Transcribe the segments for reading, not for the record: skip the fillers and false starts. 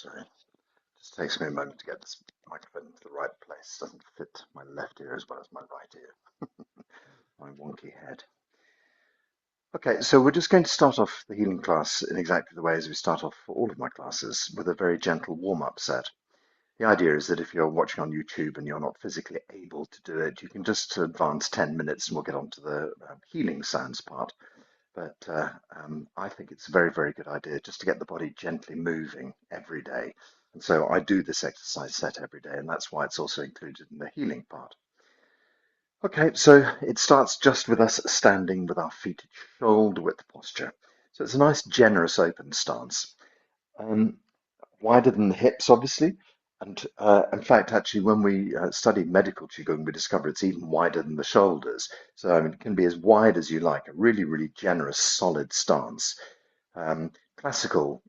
Sorry, just takes me a moment to get this microphone into the right place. Doesn't fit my left ear as well as my right ear. My wonky head. Okay, so we're just going to start off the healing class in exactly the way as we start off for all of my classes, with a very gentle warm-up set. The idea is that if you're watching on YouTube and you're not physically able to do it, you can just advance 10 minutes and we'll get on to the healing sounds part. But I think it's a very, very good idea just to get the body gently moving every day. And so I do this exercise set every day, and that's why it's also included in the healing part. Okay, so it starts just with us standing with our feet at shoulder width posture. So it's a nice, generous, open stance. Um, Wider than the hips, obviously. And in fact, actually, when we studied medical Qigong, we discovered it's even wider than the shoulders. So I mean, it can be as wide as you like, a really, really generous, solid stance. Classical,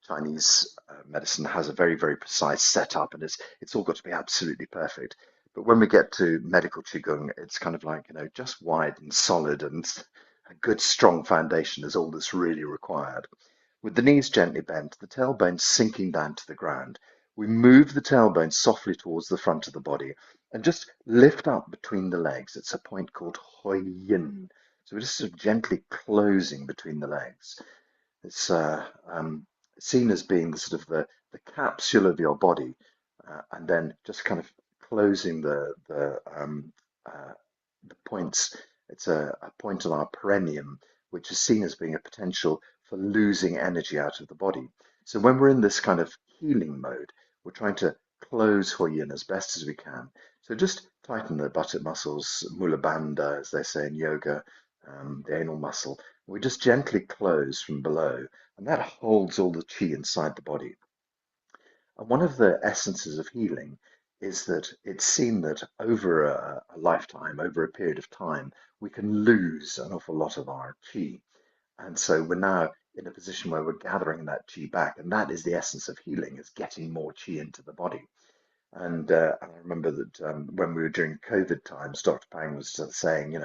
Chinese medicine has a very, very precise setup, and it's all got to be absolutely perfect. But when we get to medical Qigong, it's kind of like, just wide and solid, and a good, strong foundation is all that's really required. With the knees gently bent, the tailbone sinking down to the ground, we move the tailbone softly towards the front of the body and just lift up between the legs. It's a point called Hoi Yin. So we're just sort of gently closing between the legs. It's seen as being the sort of the capsule of your body, and then just kind of closing the points. It's a point on our perineum, which is seen as being a potential for losing energy out of the body. So when we're in this kind of healing mode, we're trying to close Hoi Yin as best as we can. So just tighten the buttock muscles, Mula Bandha, as they say in yoga, the anal muscle. We just gently close from below, and that holds all the chi inside the body. And one of the essences of healing is that it's seen that over a lifetime, over a period of time, we can lose an awful lot of our chi. And so we're now in a position where we're gathering that chi back. And that is the essence of healing, is getting more chi into the body. And I remember that when we were during COVID times, Dr. Pang was saying,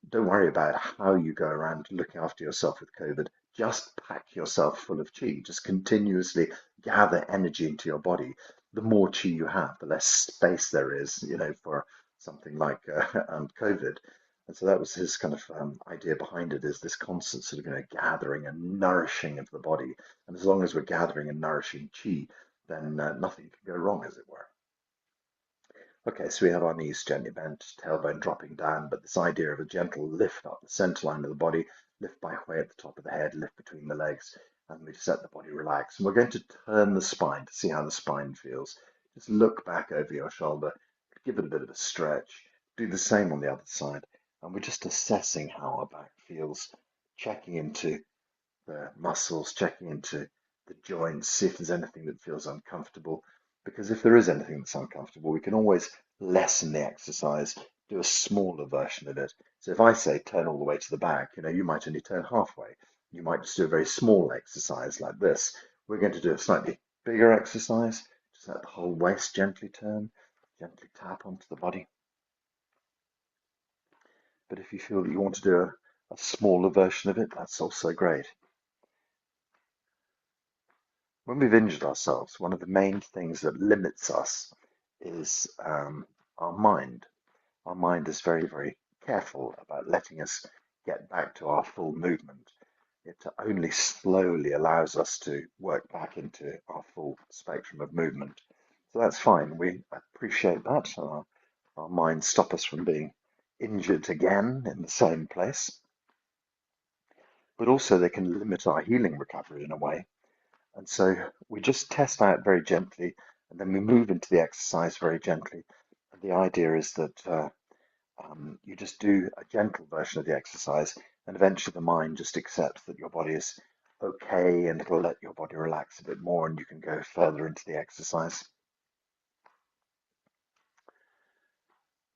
don't worry about how you go around looking after yourself with COVID. Just pack yourself full of chi. Just continuously gather energy into your body. The more chi you have, the less space there is, for something like COVID. And so that was his kind of idea behind it, is this constant sort of gathering and nourishing of the body. And as long as we're gathering and nourishing chi, then nothing can go wrong, as it were. Okay, so we have our knees gently bent, tailbone dropping down, but this idea of a gentle lift up the center line of the body, lift by way at the top of the head, lift between the legs, and we just let the body relax. And we're going to turn the spine to see how the spine feels. Just look back over your shoulder, give it a bit of a stretch. Do the same on the other side. And we're just assessing how our back feels, checking into the muscles, checking into the joints, see if there's anything that feels uncomfortable. Because if there is anything that's uncomfortable, we can always lessen the exercise, do a smaller version of it. So if I say turn all the way to the back, you might only turn halfway. You might just do a very small exercise like this. We're going to do a slightly bigger exercise. Just let the whole waist gently turn, gently tap onto the body. But if you feel that you want to do a smaller version of it, that's also great. When we've injured ourselves, one of the main things that limits us is our mind. Our mind is very, very careful about letting us get back to our full movement. It only slowly allows us to work back into our full spectrum of movement. So that's fine. We appreciate that. Our minds stop us from being injured again in the same place. But also they can limit our healing recovery in a way. And so we just test out very gently, and then we move into the exercise very gently. And the idea is that you just do a gentle version of the exercise, and eventually the mind just accepts that your body is okay, and it'll let your body relax a bit more, and you can go further into the exercise.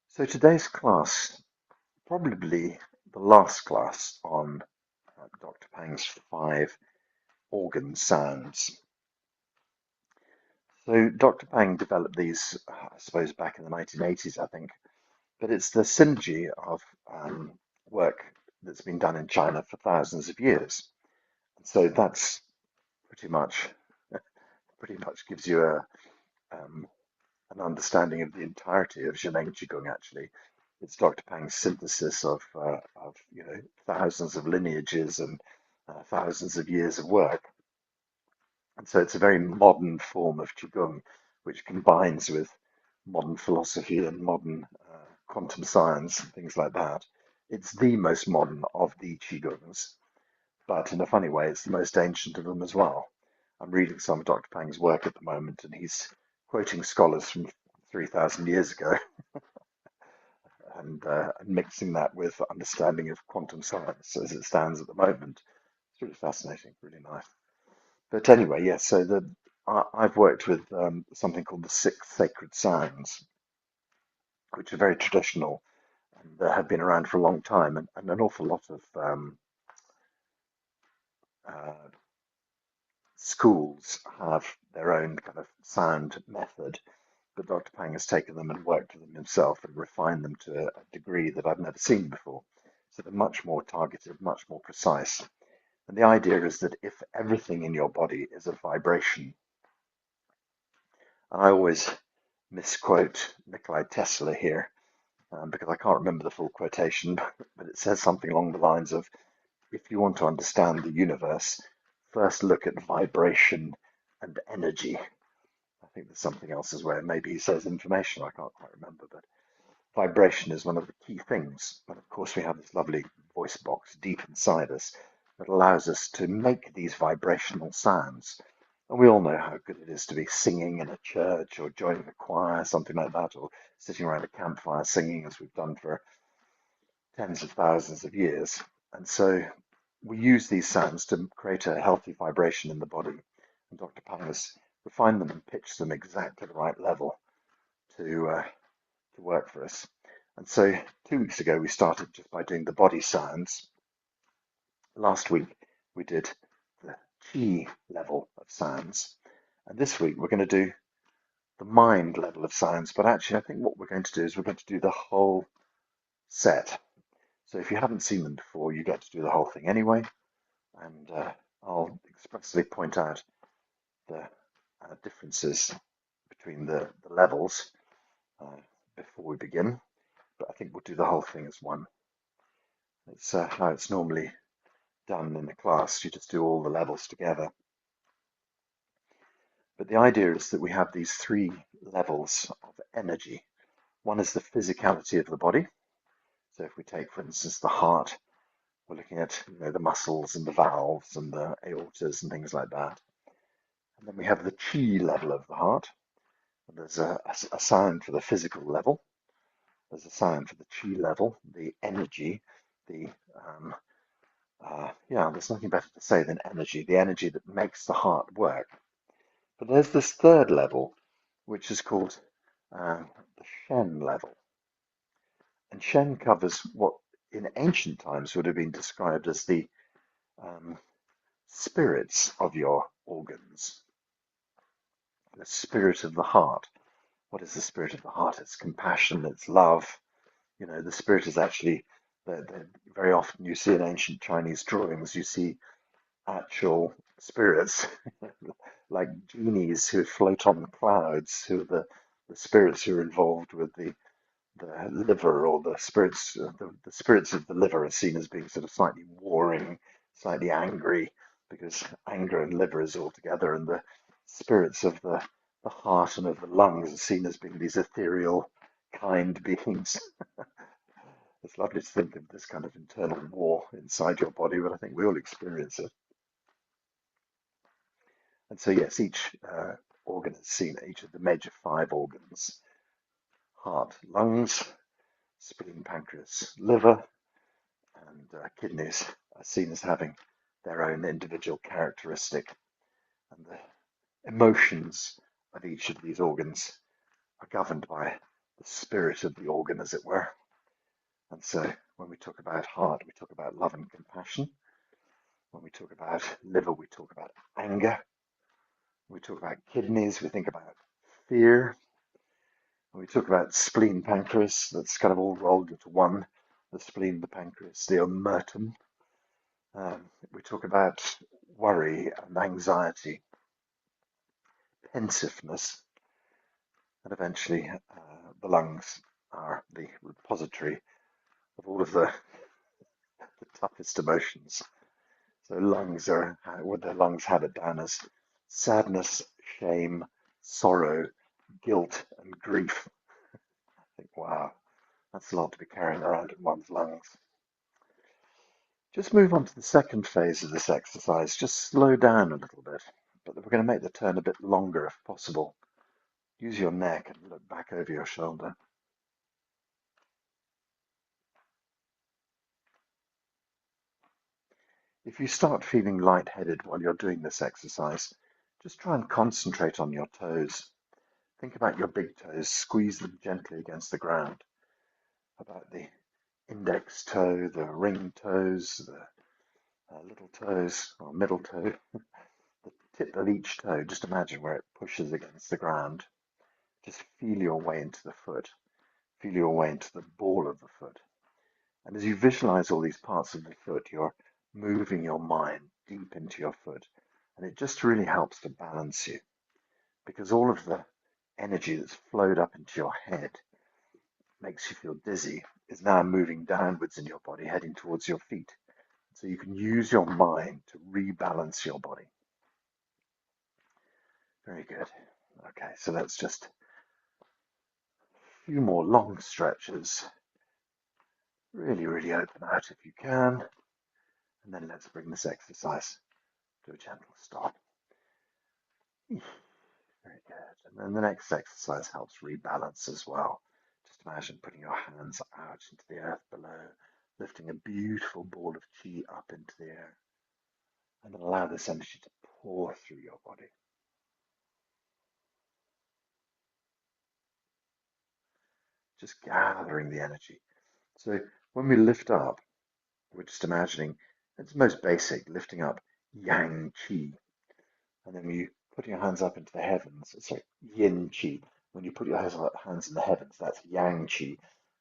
So today's class, probably the last class on Dr. Pang's 5 organ sounds. So Dr. Pang developed these, I suppose, back in the 1980s, I think, but it's the synergy of work that's been done in China for thousands of years. And so that's pretty much gives you an understanding of the entirety of 𝐸𝐴 Qigong. Actually, it's Dr. Pang's synthesis of thousands of lineages and thousands of years of work. And so it's a very modern form of Qigong, which combines with modern philosophy and modern quantum science and things like that. It's the most modern of the Qigongs, but in a funny way, it's the most ancient of them as well. I'm reading some of Dr. Pang's work at the moment, and he's quoting scholars from 3,000 years ago and mixing that with understanding of quantum science as it stands at the moment. It's really fascinating, really nice. But anyway, yes, so I've worked with something called the 6 sacred sounds, which are very traditional and have been around for a long time, and an awful lot of uh, schools have their own kind of sound method, but Dr. Pang has taken them and worked with them himself and refined them to a degree that I've never seen before. So they're much more targeted, much more precise. And the idea is that if everything in your body is a vibration, and I always misquote Nikola Tesla here because I can't remember the full quotation, but it says something along the lines of, if you want to understand the universe, first look at vibration and energy. I think there's something else as well. Maybe he says information, I can't quite remember, but vibration is one of the key things. And of course, we have this lovely voice box deep inside us that allows us to make these vibrational sounds. And we all know how good it is to be singing in a church or joining a choir, something like that, or sitting around a campfire singing, as we've done for tens of thousands of years. And so we use these sounds to create a healthy vibration in the body. And Dr. Pang has refined them and pitched them exactly the right level to work for us. And so 2 weeks ago, we started just by doing the body sounds. Last week, we did the chi level of sounds. And this week, we're going to do the mind level of sounds. But actually, I think what we're going to do is we're going to do the whole set. So if you haven't seen them before, you get to do the whole thing anyway. And I'll expressly point out the differences between the levels before we begin. But I think we'll do the whole thing as one. It's how it's normally done in the class. You just do all the levels together. But the idea is that we have these 3 levels of energy. One is the physicality of the body. So if we take, for instance, the heart, we're looking at the muscles and the valves and the aortas and things like that. And then we have the chi level of the heart. And there's a sound for the physical level. There's a sound for the chi level, the energy, the there's nothing better to say than energy, the energy that makes the heart work. But there's this 3rd level, which is called the Shen level. And Shen covers what in ancient times would have been described as the spirits of your organs, the spirit of the heart. What is the spirit of the heart? It's compassion, it's love. The spirit is actually, very often you see in ancient Chinese drawings, you see actual spirits, like genies who float on clouds, who are the spirits who are involved with the liver, or the spirits of the liver are seen as being sort of slightly warring, slightly angry, because anger and liver is all together, and the spirits of the heart and of the lungs are seen as being these ethereal, kind beings. It's lovely to think of this kind of internal war inside your body, but I think we all experience it. And so, yes, each organ is seen, each of the major 5 organs: heart, lungs, spleen, pancreas, liver, and kidneys are seen as having their own individual characteristic. And the emotions of each of these organs are governed by the spirit of the organ, as it were. And so when we talk about heart, we talk about love and compassion. When we talk about liver, we talk about anger. When we talk about kidneys, we think about fear. When we talk about spleen, pancreas, that's kind of all rolled into one. The spleen, the pancreas, the omertum. We talk about worry and anxiety, pensiveness, and eventually the lungs are the repository of all of the toughest emotions. So lungs are, what the lungs have it down as sadness, shame, sorrow, guilt, and grief. I think, wow, that's a lot to be carrying around in one's lungs. Just move on to the second phase of this exercise. Just slow down a little bit, but we're going to make the turn a bit longer if possible. Use your neck and look back over your shoulder. If you start feeling lightheaded while you're doing this exercise, just try and concentrate on your toes. Think about your big toes, squeeze them gently against the ground. About the index toe, the ring toes, the little toes, or middle toe, the tip of each toe. Just imagine where it pushes against the ground. Just feel your way into the foot. Feel your way into the ball of the foot. And as you visualize all these parts of the foot, you're moving your mind deep into your foot. And it just really helps to balance you, because all of the energy that's flowed up into your head makes you feel dizzy is now moving downwards in your body, heading towards your feet. So you can use your mind to rebalance your body. Very good. Okay, so let's just a few more long stretches. Really, really open out if you can. And then let's bring this exercise to a gentle stop. Very good. And then the next exercise helps rebalance as well. Just imagine putting your hands out into the earth below, lifting a beautiful ball of chi up into the air, and then allow this energy to pour through your body. Just gathering the energy. So when we lift up, we're just imagining, it's most basic, lifting up yang qi. And then when you put your hands up into the heavens, it's like yin qi. When you put your hands in the heavens, that's yang qi.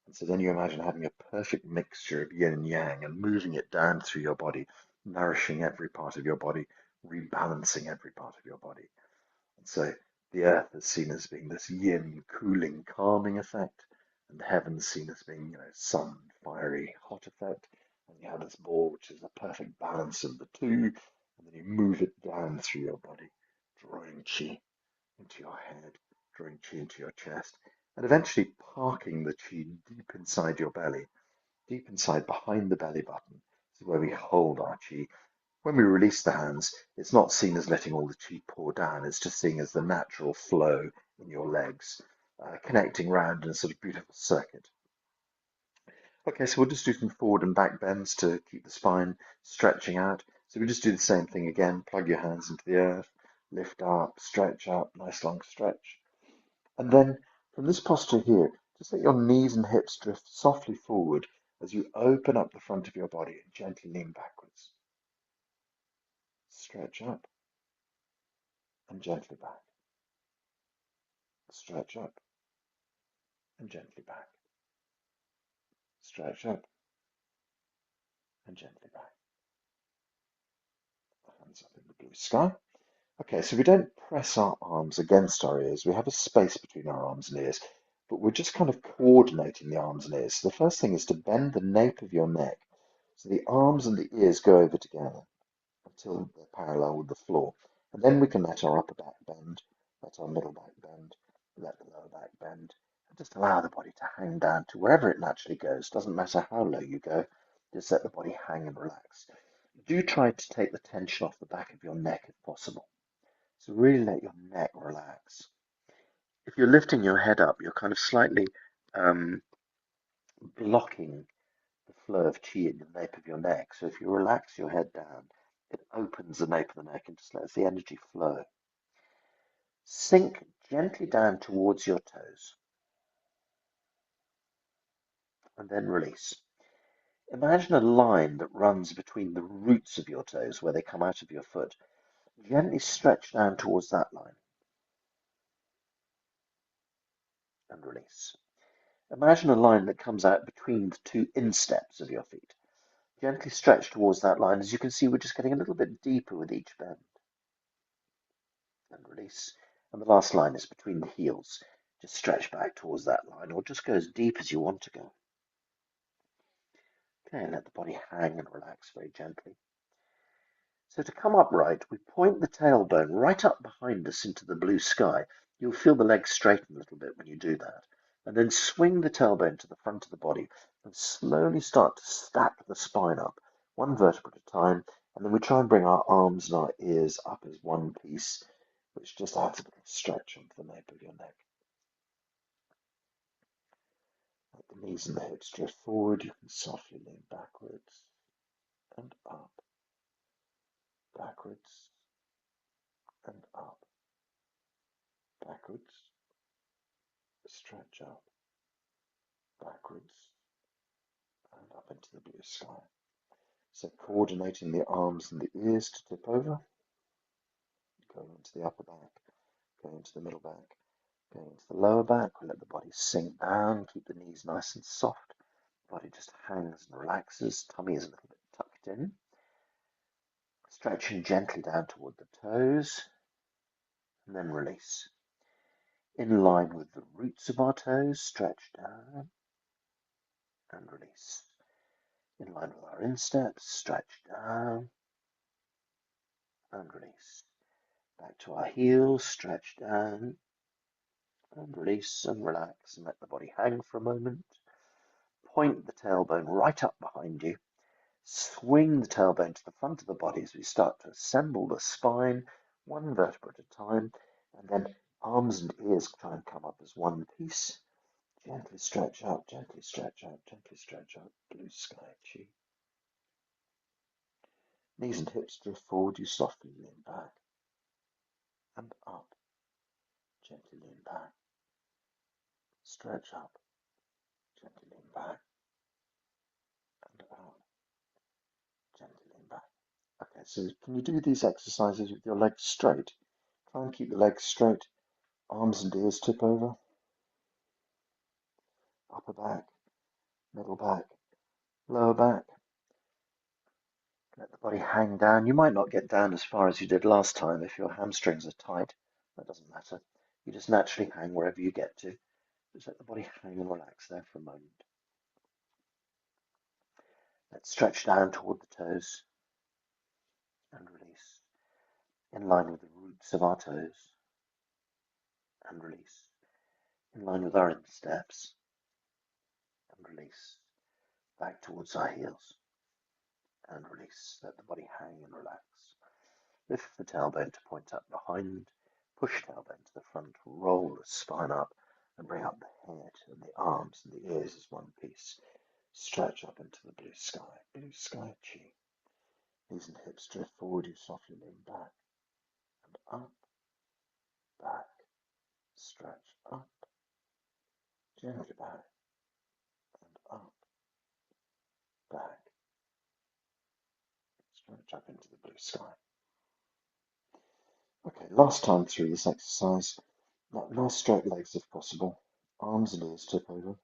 And so then you imagine having a perfect mixture of yin and yang and moving it down through your body, nourishing every part of your body, rebalancing every part of your body. And so the earth is seen as being this yin, cooling, calming effect, and the heavens seen as being, sun, fiery, hot effect. And you have this ball, which is a perfect balance of the two, and then you move it down through your body, drawing chi into your head, drawing chi into your chest, and eventually parking the chi deep inside your belly, deep inside behind the belly button. This is where we hold our chi. When we release the hands, it's not seen as letting all the chi pour down, it's just seen as the natural flow in your legs, connecting round in a sort of beautiful circuit. Okay, so we'll just do some forward and back bends to keep the spine stretching out. So we just do the same thing again, plug your hands into the earth, lift up, nice long stretch. And then from this posture here, just let your knees and hips drift softly forward as you open up the front of your body and gently lean backwards. Stretch up and gently back. Stretch up and gently back. Stretch up and gently back. Hands up in the blue sky. Okay, so we don't press our arms against our ears. We have a space between our arms and ears, but we're just kind of coordinating the arms and ears. So the first thing is to bend the nape of your neck so the arms and the ears go over together until they're parallel with the floor. And then we can let our upper back bend, let our middle back bend, let the lower back bend, and just allow the body to hang down to wherever it naturally goes. Doesn't matter how low you go, just let the body hang and relax. Do try to take the tension off the back of your neck if possible. So really let your neck relax. If you're lifting your head up, you're kind of slightly blocking the flow of chi in the nape of your neck. So if you relax your head down, it opens the nape of the neck and just lets the energy flow. Sink gently down towards your toes and then release. Imagine a line that runs between the roots of your toes where they come out of your foot. Gently stretch down towards that line and release. Imagine a line that comes out between the two insteps of your feet. Gently stretch towards that line. As you can see, we're just getting a little bit deeper with each bend. And release. And the last line is between the heels. Just stretch back towards that line, or just go as deep as you want to go. Okay, and let the body hang and relax very gently. So to come upright, we point the tailbone right up behind us into the blue sky. You'll feel the legs straighten a little bit when you do that. And then swing the tailbone to the front of the body and slowly start to stack the spine up, one vertebra at a time. And then we try and bring our arms and our ears up as one piece, which just adds a bit of stretch onto the nape of your neck. Let the knees and the hips drift forward. You can softly lean backwards and up, backwards and up, backwards, stretch up, backwards and up into the blue sky. So coordinating the arms and the ears to tip over, going into the upper back, going into the middle back, going into the lower back. We let the body sink down, keep the knees nice and soft. The body just hangs and relaxes. Tummy is a little bit tucked in. Stretching gently down toward the toes, and then release. In line with the roots of our toes, stretch down and release. In line with our insteps, stretch down and release. Back to our heels, stretch down and release and relax and let the body hang for a moment. Point the tailbone right up behind you. Swing the tailbone to the front of the body as we start to assemble the spine, one vertebra at a time, and then arms and ears try and come up as one piece. Gently stretch out, gently stretch out, gently stretch out, blue sky chi. Knees and hips drift forward, you softly lean back and up. Gently lean back, stretch up, gently lean back and up, gently lean back. Okay, so can you do these exercises with your legs straight? Try and keep the legs straight, arms and ears tip over, upper back, middle back, lower back. Let the body hang down. You might not get down as far as you did last time if your hamstrings are tight. That doesn't matter. You just naturally hang wherever you get to. Just let the body hang and relax there for a moment. Let's stretch down toward the toes and release. In line with the roots of our toes and release. In line with our insteps and release. Back towards our heels and release. Let the body hang and relax. Lift the tailbone to point up behind. Push tailbone to the front. Roll the spine up and bring up the head and the arms and the ears as one piece. Stretch up into the blue sky chi. Knees and hips drift forward, you softly lean back and up, back, stretch up, gently back and up, back, stretch up into the blue sky. Okay, last time through this exercise, nice straight legs if possible, arms and ears tip over,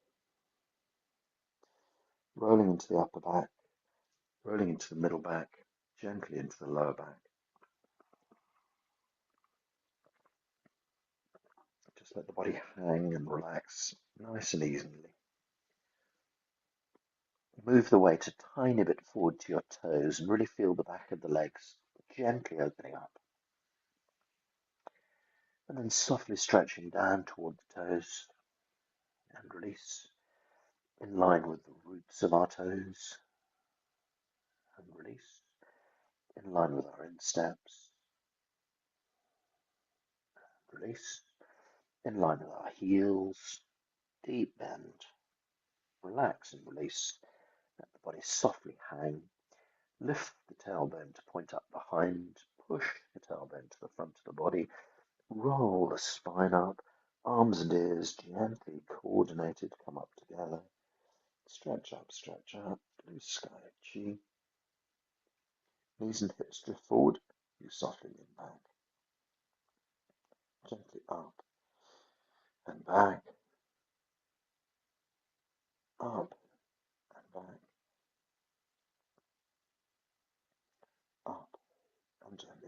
rolling into the upper back, rolling into the middle back, gently into the lower back. Just let the body hang and relax nice and easily. Move the weight a tiny bit forward to your toes and really feel the back of the legs gently opening up. And then softly stretching down toward the toes and release in line with the roots of our toes and release in line with our insteps. Release in line with our heels, deep bend. Relax and release. Let the body softly hang. Lift the tailbone to point up behind. Push the tailbone to the front of the body. Roll the spine up. Arms and ears gently coordinated come up together. Stretch up, blue sky chi. Knees and hips drift forward. You softly lean back. Gently up and back. Up and back.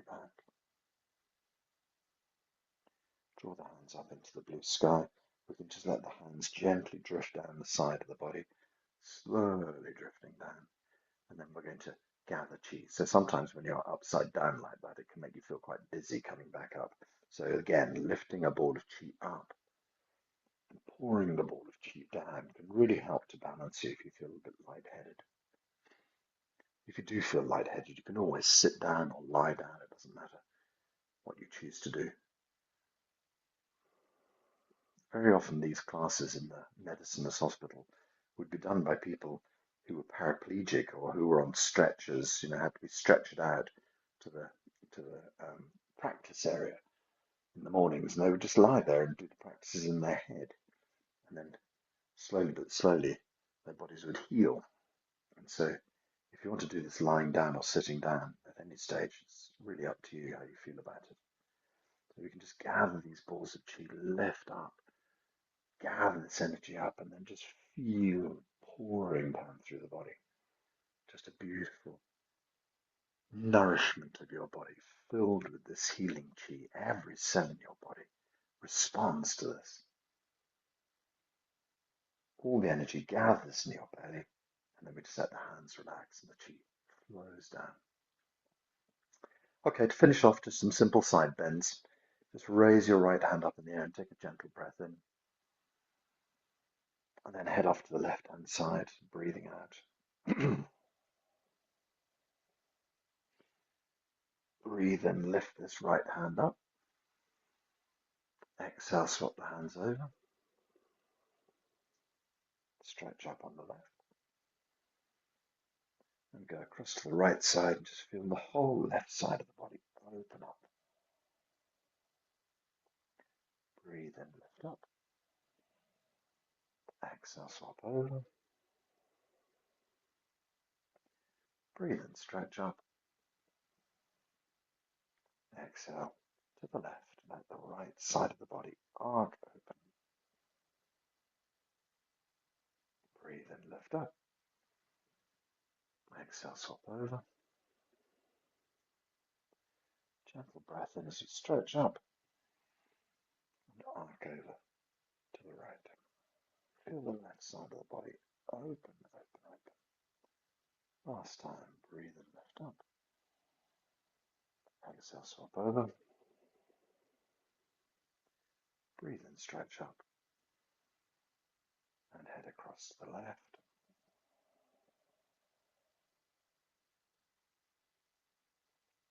back. Draw the hands up into the blue sky. We can just let the hands gently drift down the side of the body, slowly drifting down. And then we're going to gather chi. So sometimes when you're upside down like that, it can make you feel quite dizzy coming back up. So again, lifting a ball of chi up and pouring the ball of chi down can really help to balance you if you feel a bit lightheaded. If you do feel lightheaded, you can always sit down or lie down. It doesn't matter what you choose to do. Very often these classes in the mediciner's hospital would be done by people who were paraplegic or who were on stretchers, had to be stretchered out to the practice area in the mornings, and they would just lie there and do the practices in their head, and then slowly but slowly their bodies would heal. And so if you want to do this lying down or sitting down at any stage, it's really up to you how you feel about it. So we can just gather these balls of chi, lift up, gather this energy up, and then just feel pouring down through the body. Just a beautiful nourishment of your body, filled with this healing chi. Every cell in your body responds to this. All the energy gathers in your belly, and then we just let the hands relax and the chi flows down. Okay, to finish off, just some simple side bends. Just raise your right hand up in the air and take a gentle breath in. And then head off to the left-hand side, breathing out. Breathe in, lift this right hand up. Exhale, swap the hands over. Stretch up on the left. And go across to the right side and just feel the whole left side of the body open up. Breathe in, lift up. Exhale, swap over. Breathe in, stretch up. Exhale to the left. Let the right side of the body arc open. Breathe in, lift up. Exhale, swap over. Gentle breath in as you stretch up and arc over to the right. Feel the left side of the body open, open, open. Last time, breathe in, lift up. Exhale, swap over. Breathe in, stretch up. And head across to the left.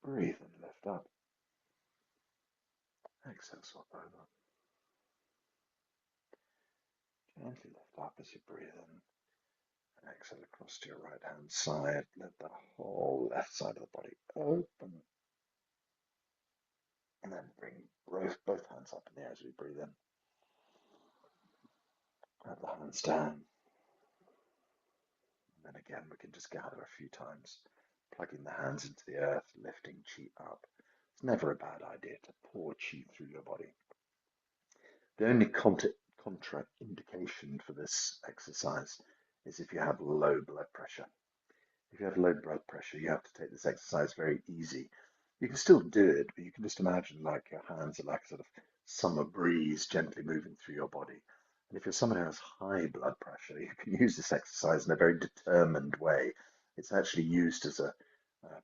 Breathe in, lift up. Exhale, swap over. Gently lift up as you breathe in. And exhale across to your right hand side. Let the whole left side of the body open. And then bring both hands up in the air as we breathe in. Let the hands down. And then again, we can just gather a few times, plugging the hands into the earth, lifting chi up. It's never a bad idea to pour chi through your body. The only contraindication for this exercise is if you have low blood pressure. If you have low blood pressure, you have to take this exercise very easy. You can still do it, but you can just imagine like your hands are like a sort of summer breeze gently moving through your body. And if you're someone who has high blood pressure, you can use this exercise in a very determined way. It's actually used as a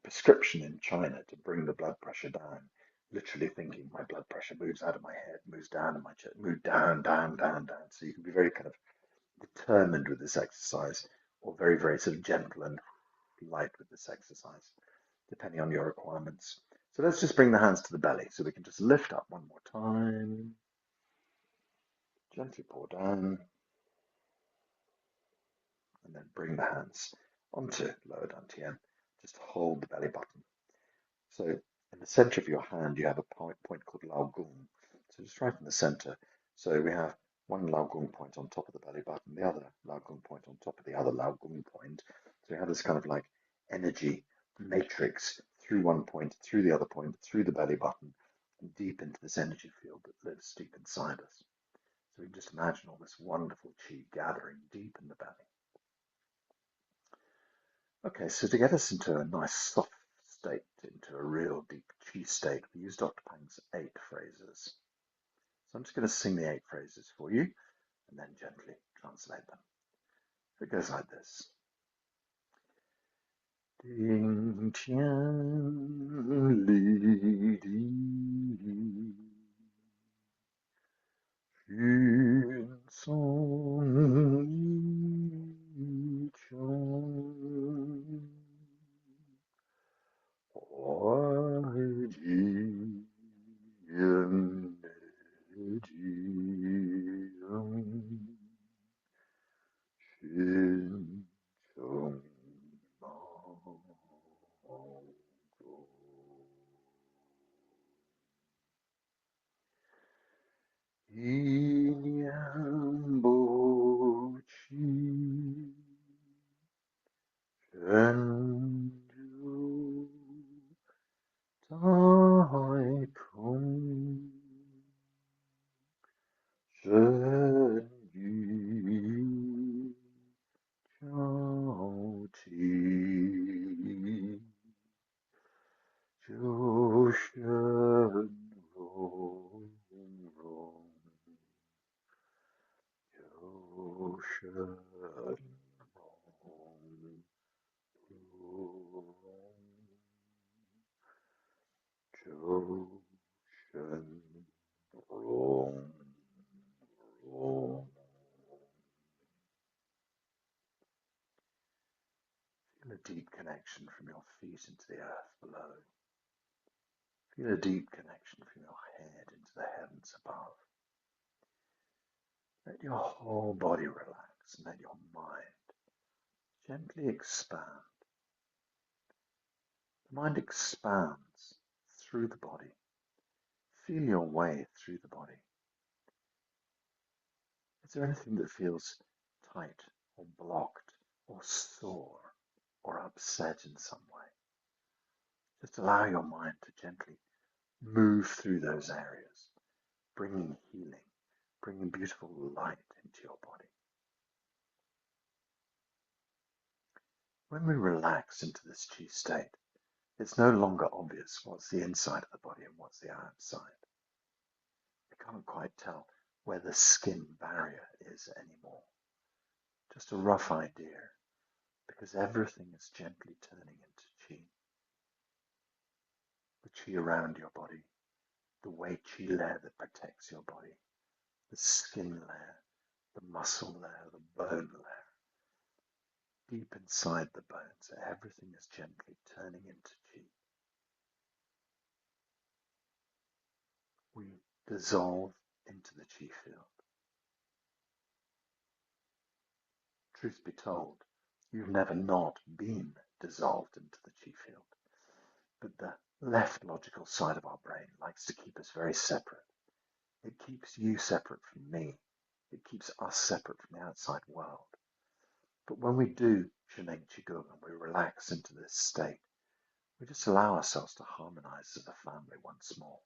prescription in China to bring the blood pressure down. Literally thinking my blood pressure moves out of my head, moves down in my chest, move down, down, down, down. So you can be very kind of determined with this exercise, or very, very sort of gentle and light with this exercise, depending on your requirements. So let's just bring the hands to the belly. So we can just lift up one more time. Gently pour down. And then bring the hands onto lower dantian. Just hold the belly button. So in the center of your hand, you have a point called Lao Gung. So just right in the center. So we have one Lao Gung point on top of the belly button, the other Lao Gung point on top of the other Lao Gung point. So we have this kind of like energy matrix through one point, through the other point, through the belly button, and deep into this energy field that lives deep inside us. So we can just imagine all this wonderful chi gathering deep in the belly. Okay, so to get us into a nice soft state into a real deep chi state, we use Dr. Pang's 8 phrases. So I'm just going to sing the 8 phrases for you and then gently translate them. It goes like this. Ding tian li di, xun song yi chang, huai ji yan ji yang, xin chong ma go. Yin yang bo chi, shen ju dai kong, shen yu jiao ti, jiu shen rong rong, jiu shen rong rong, jiu shen rong rong. Feel a deep connection from your feet into the earth below. Feel a deep connection from your head into the heavens above. Let your whole body relax and let your mind gently expand. The mind expands through the body. Feel your way through the body. Is there anything that feels tight or blocked or sore or upset in some way? Just allow your mind to gently move through those areas, bringing healing, bringing beautiful light into your body. When we relax into this chi state, it's no longer obvious what's the inside of the body and what's the outside. We can't quite tell where the skin barrier is anymore. Just a rough idea, because everything is gently turning into chi. The chi around your body, the 𝐸 qi layer that protects your body, the skin layer, the muscle layer, the bone layer. Deep inside the bones, everything is gently turning into chi. We dissolve into the chi field. Truth be told, you've never not been dissolved into the chi field. But the left logical side of our brain likes to keep us very separate. It keeps you separate from me. It keeps us separate from the outside world. But when we do 𝐸𝐴𝐺 Qigong and we relax into this state, we just allow ourselves to harmonize as a family once more.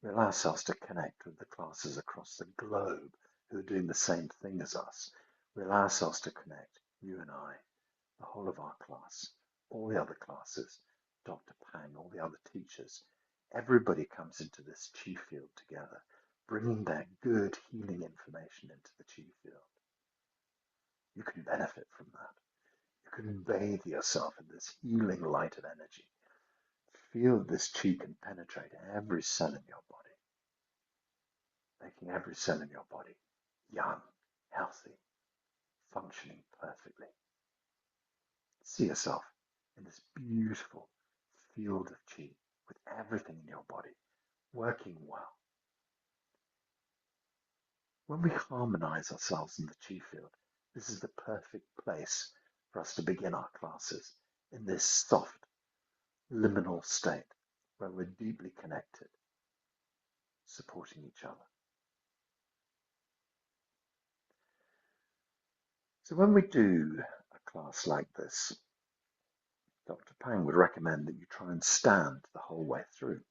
We allow ourselves to connect with the classes across the globe who are doing the same thing as us. We allow ourselves to connect, you and I, the whole of our class, all the other classes, Dr. Pang, all the other teachers. Everybody comes into this chi field together, bringing their good healing information into the chi field. You can benefit from that. You can bathe yourself in this healing light of energy. Feel this chi can penetrate every cell in your body, making every cell in your body young, healthy, functioning perfectly. See yourself in this beautiful field of chi with everything in your body working well. When we harmonize ourselves in the chi field, this is the perfect place for us to begin our classes in this soft, liminal state where we're deeply connected, supporting each other. So when we do a class like this, Dr. Pang would recommend that you try and stand the whole way through.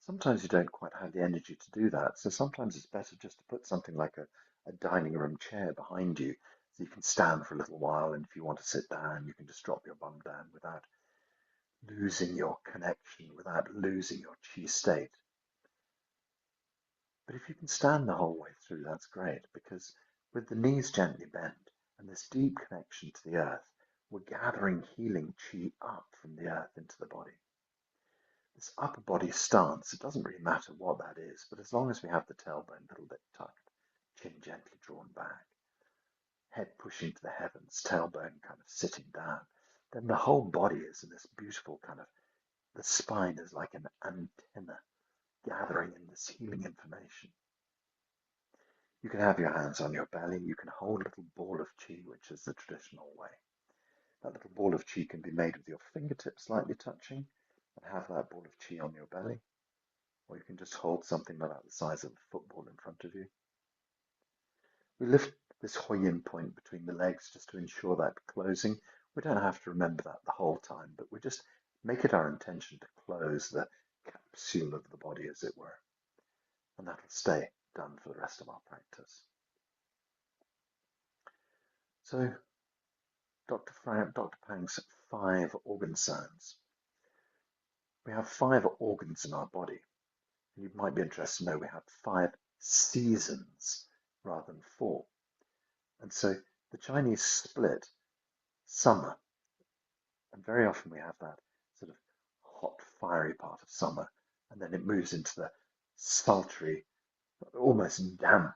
Sometimes you don't quite have the energy to do that, so sometimes it's better just to put something like a dining room chair behind you so you can stand for a little while, and if you want to sit down, you can just drop your bum down without losing your connection, without losing your chi state. But if you can stand the whole way through, that's great, because with the knees gently bent and this deep connection to the earth, we're gathering healing chi up from the earth into the body. This upper body stance, it doesn't really matter what that is, but as long as we have the tailbone a little bit tucked, chin gently drawn back, head pushing to the heavens, tailbone kind of sitting down, then the whole body is in this beautiful kind of, the spine is like an antenna gathering in this healing information. You can have your hands on your belly, you can hold a little ball of chi, which is the traditional way. That little ball of chi can be made with your fingertips slightly touching, and have that ball of chi on your belly, or you can just hold something about the size of a football in front of you. We lift this Huoyin point between the legs just to ensure that closing. We don't have to remember that the whole time, but we just make it our intention to close the capsule of the body, as it were. And that'll stay done for the rest of our practice. So, Dr. Pang's 5 organ sounds. We have 5 organs in our body. You might be interested to know we have 5 seasons rather than 4. And so the Chinese split summer, and very often we have that sort of hot, fiery part of summer, and then it moves into the sultry, almost damp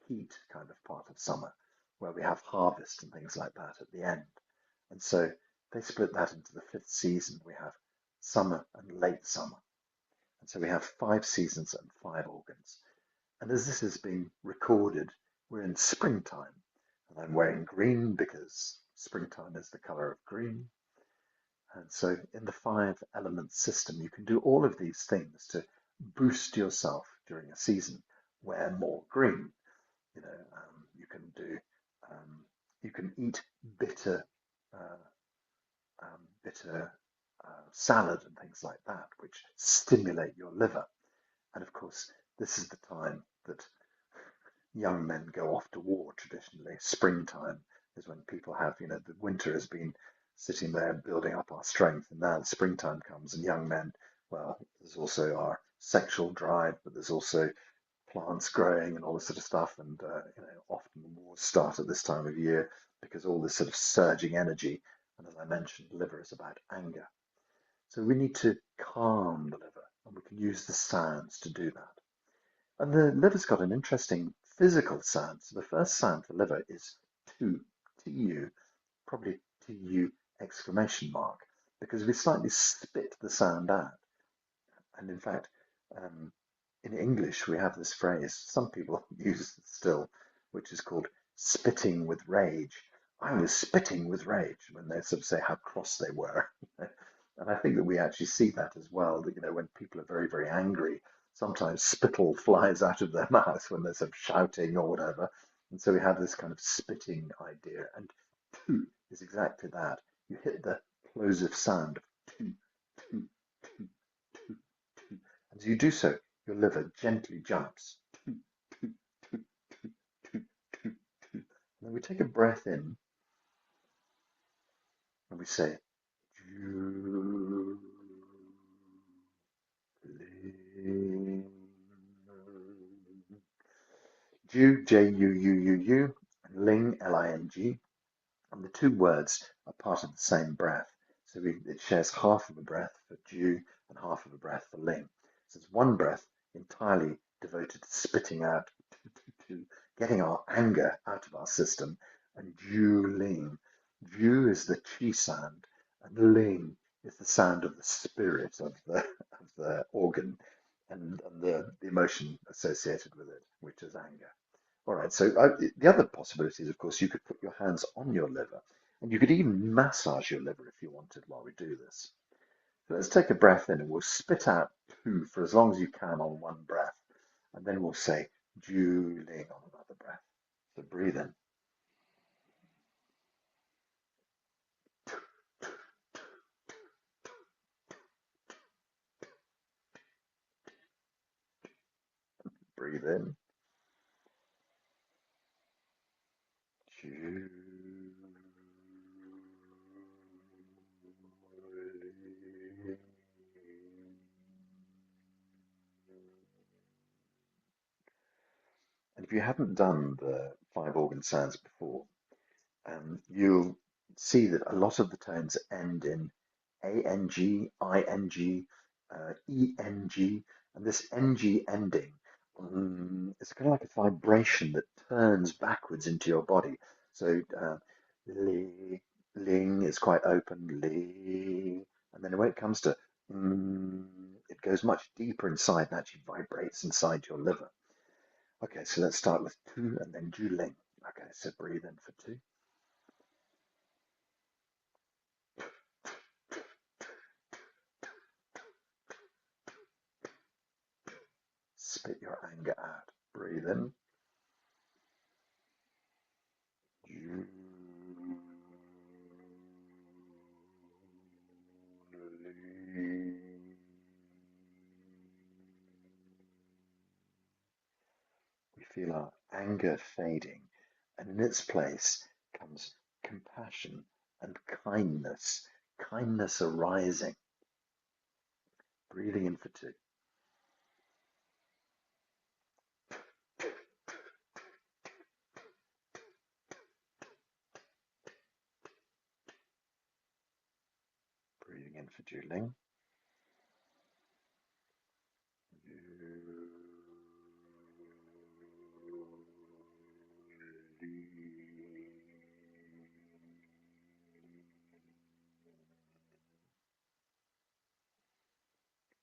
heat kind of part of summer, where we have harvest and things like that at the end. And so they split that into the 5th season. We have summer and late summer. And so we have 5 seasons and 5 organs. And as this is being recorded, we're in springtime. And I'm wearing green because springtime is the color of green. And so in the 5 element system, you can do all of these things to boost yourself during a season. Wear more green. You can do, you can eat bitter salad and things like that, which stimulate your liver. And of course, this is the time that young men go off to war traditionally. Springtime is when people have, the winter has been sitting there building up our strength, and now the springtime comes and young men, well, there's also our sexual drive, but there's also plants growing and all this sort of stuff, and often the wars start at this time of year because all this sort of surging energy, and as I mentioned, liver is about anger. So we need to calm the liver, and we can use the sounds to do that. And the liver's got an interesting physical sound. So the first sound for liver is tu, T-U, probably T-U exclamation mark, because we slightly spit the sound out. And in fact, in English, we have this phrase, some people use it still, which is called spitting with rage. I was spitting with rage, when they sort of say how cross they were. And I think that we actually see that as well, that, when people are very, very angry, sometimes spittle flies out of their mouth when they're sort of shouting or whatever. And so we have this kind of spitting idea. And tu is exactly that. You hit the plosive sound of tu, tu, tu, tu, tu. As you do so, your liver gently jumps. Tu, tu, tu, tu, tu, tu, tu. And then we take a breath in and we say, Ju, Ling. Ju, J-U-U-U-U, and Ling, L-I-N-G. And the 2 words are part of the same breath. So it shares half of a breath for Ju and half of a breath for Ling. So it's one breath entirely devoted to spitting out, to getting our anger out of our system. And Ju, Ling. Ju is the chi sound, and Ling is the sound of the spirit of the organ, and the emotion associated with it, which is anger. All right, so the other possibility is, of course, you could put your hands on your liver, and you could even massage your liver if you wanted while we do this. So let's take a breath in, and we'll spit out tu for as long as you can on one breath, and then we'll say Ju Ling on another breath. So breathe in. Breathe in. Ju you haven't done the 5 organ sounds before, you'll see that a lot of the tones end in ANG, ING, ENG, and this NG ending is kind of like a vibration that turns backwards into your body. So li, ling is quite open, li, and then when it comes to it goes much deeper inside and actually vibrates inside your liver. Okay, so let's start with tu and then ju ling. Okay, so breathe in for tu. Spit your anger out. Breathe in. Ju ling. We feel our anger fading, and in its place comes compassion and kindness, kindness arising. Breathing in for two. Breathing in for Juling.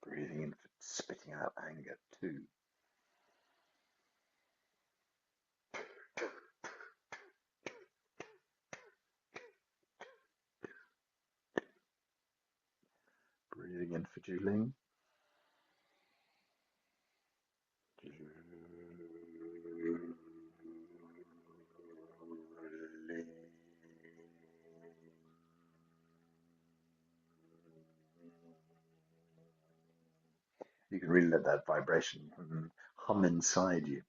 Breathing in for spitting out anger too. Breathing in for Juling. You can really let that vibration hum inside you.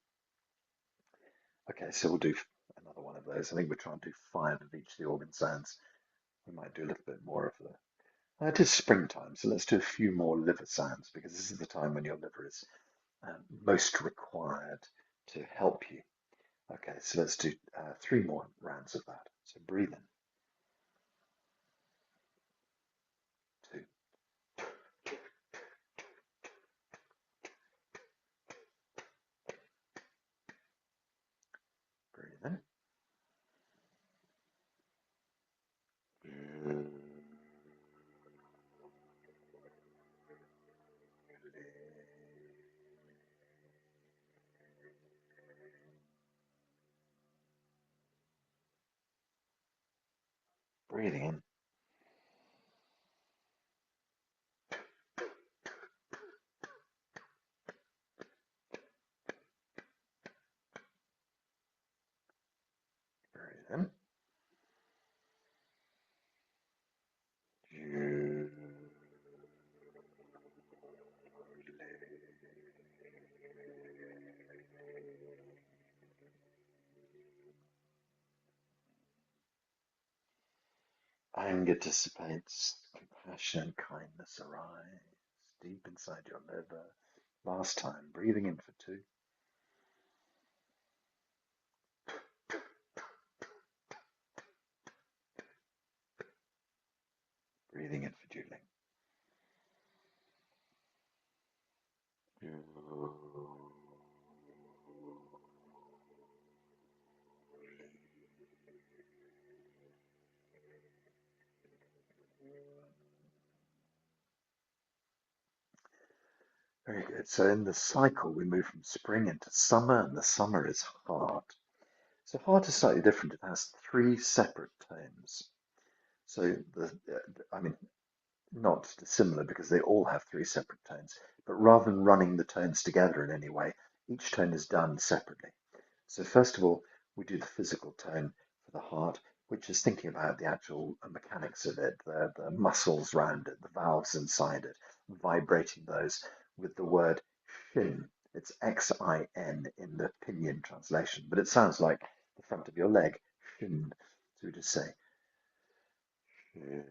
Okay, so we'll do another one of those. I think we're trying to do 5 of each of the organ sounds. We might do a little bit more of the. It is springtime, so let's do a few more liver sounds because this is the time when your liver is most required to help you. Okay, so let's do 3 more rounds of that. So breathe in. 2. Breathe in. Breathing in. Breathe in. Anger dissipates, compassion and kindness arise deep inside your liver. Last time, breathing in for 2. Breathing in for Juling. Very good. So in the cycle, we move from spring into summer, and the summer is heart. So heart is slightly different. It has 3 separate tones. So I mean, not dissimilar because they all have 3 separate tones, but rather than running the tones together in any way, each tone is done separately. So first of all, we do the physical tone for the heart, which is thinking about the actual mechanics of it, the muscles around it, the valves inside it, vibrating those with the word shin. It's Xin in the pinyin translation, but it sounds like the front of your leg, shin. So we just say shin.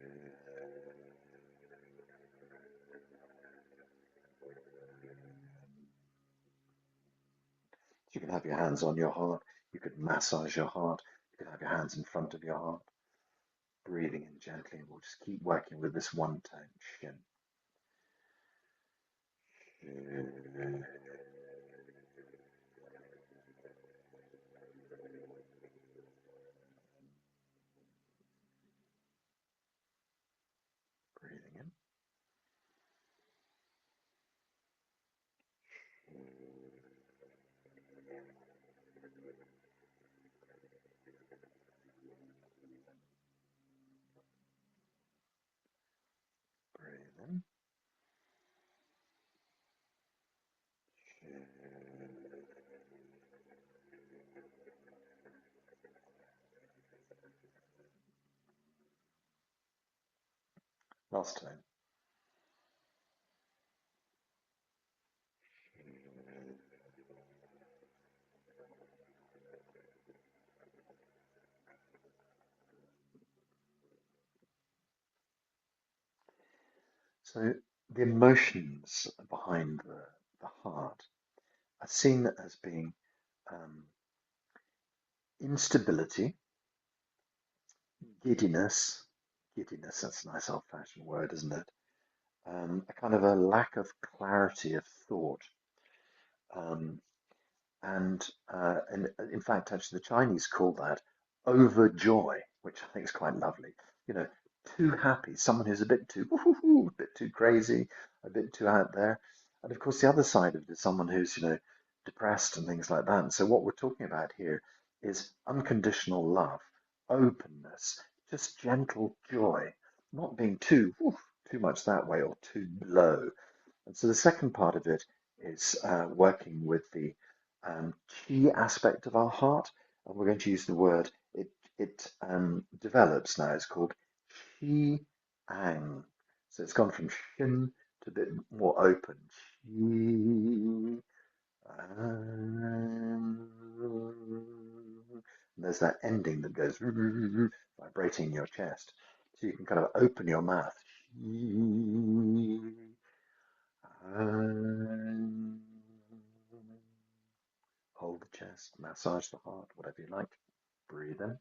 You can have your hands on your heart. You could massage your heart. You could have your hands in front of your heart. Breathing in gently, and we'll just keep working with this one tone, shin. Breathing in. Breathe in. Last time. So the emotions behind the heart are seen as being um, instability, giddiness. Giddiness, that's a nice old-fashioned word, isn't it? A kind of a lack of clarity of thought. Um, and in fact, actually, the Chinese call that overjoy, which I think is quite lovely. You know, too happy, someone who's a bit too, woo-hoo-hoo, a bit too crazy, a bit too out there. And of course, the other side of it is someone who's, depressed and things like that. And so what we're talking about here is unconditional love, openness, just gentle joy, not being too much that way or too low. And so the second part of it is working with the chi aspect of our heart, and we're going to use the word it develops now. It's called chi ang. So it's gone from shin to a bit more open. Chi ang. And there's that ending that goes vibrating your chest. So you can kind of open your mouth. Hold the chest, massage the heart, whatever you like. Breathe in.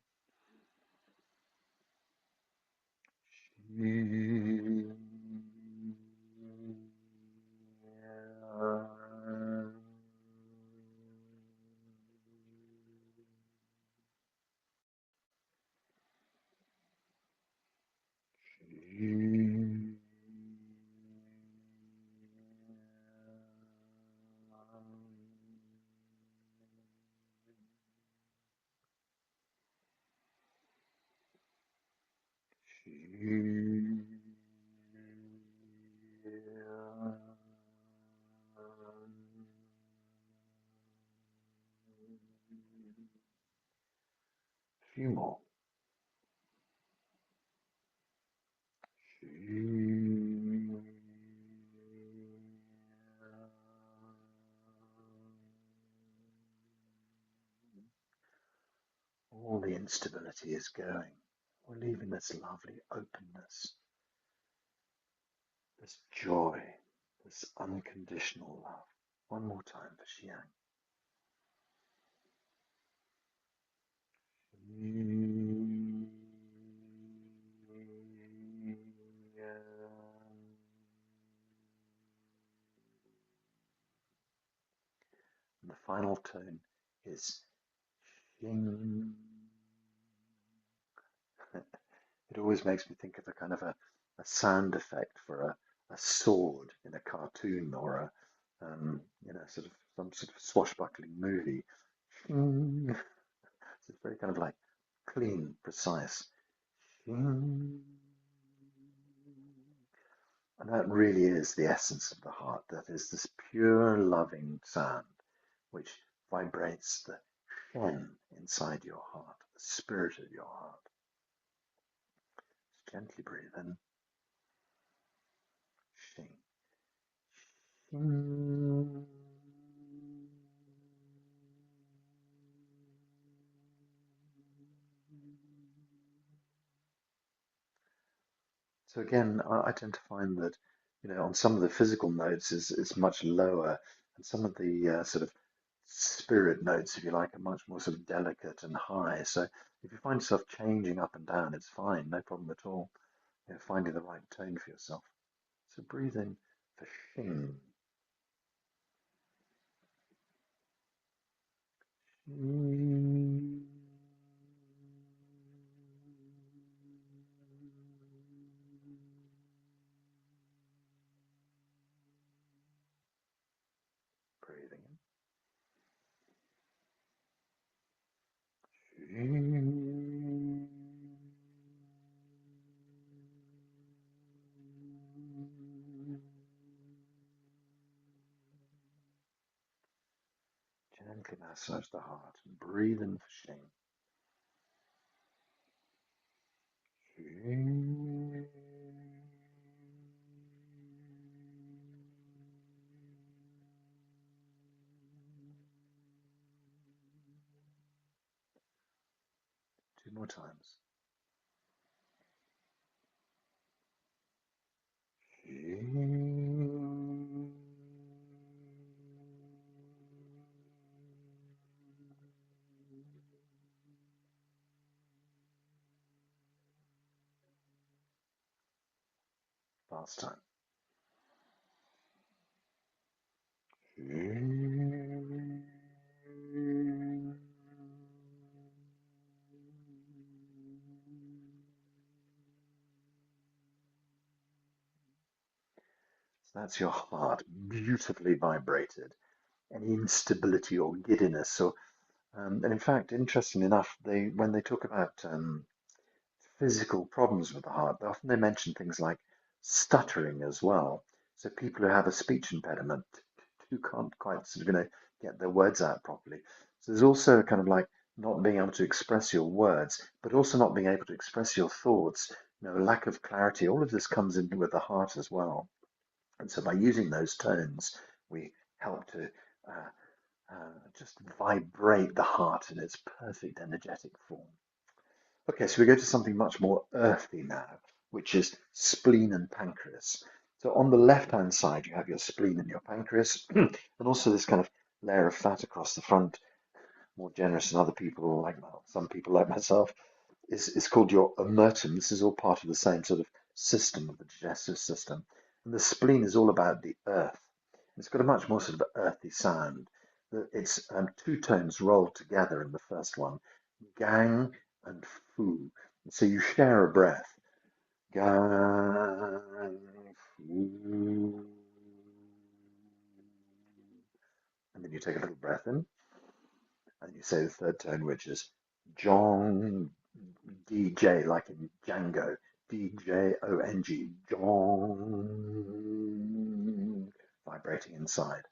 Few more. All the instability is going. We're leaving this lovely openness, this joy, this unconditional love. One more time for Xiang. And the final tone is Xing. It always makes me think of a kind of a sound effect for a sword in a cartoon or sort of some sort of swashbuckling movie. So it's very kind of like clean, precise. And that really is the essence of the heart. That is this pure, loving sound which vibrates the Shen inside your heart, the spirit of your heart. Just gently breathe in. Shing. Shing. So again, I tend to find that, on some of the physical notes is much lower, and some of the sort of spirit notes, if you like, are much more sort of delicate and high. So if you find yourself changing up and down, it's fine, no problem at all. Finding the right tone for yourself. So breathe in for shing. Breathing in. Gently massage the heart and breathe in for shing. Shing. 2 more times. Shing. Last time. Shing. So that's your heart, beautifully vibrated. Any instability or giddiness, or and in fact, interesting enough, when they talk about physical problems with the heart, often they mention things like stuttering as well. So people who have a speech impediment who can't quite sort of get their words out properly. So there's also kind of like not being able to express your words, but also not being able to express your thoughts. Lack of clarity. All of this comes in with the heart as well. And so by using those tones, we help to just vibrate the heart in its perfect energetic form. Okay, so we go to something much more earthy now, which is spleen and pancreas. So on the left-hand side, you have your spleen and your pancreas, and also this kind of layer of fat across the front, more generous than other people, like some people like myself, is called your omertum. This is all part of the same sort of system of the digestive system. And the spleen is all about the earth. It's got a much more sort of earthy sound. It's 2 tones rolled together in the first one, gang and fu. And so you share a breath. Gang, fu. And then you take a little breath in. And you say the third tone, which is Jong, DJ, like in Django, DJ-O-N-G, Jong, vibrating inside.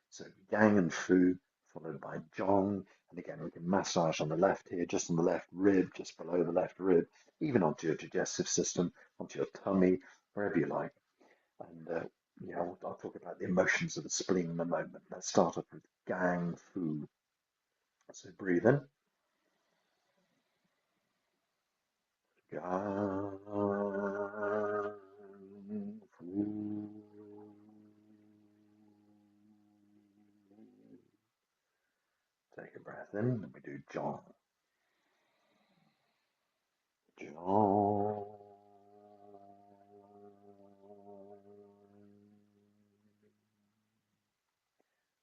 So Gang and Fu, followed by Jong. And again, we can massage on the left here, just on the left rib, just below the left rib, even onto your digestive system, onto your tummy, wherever you like. And I'll talk about the emotions of the spleen in a moment. Let's start off with Gang Fu. So breathe in. Gang Fu. Take a breath in, and we do Jong. Jong.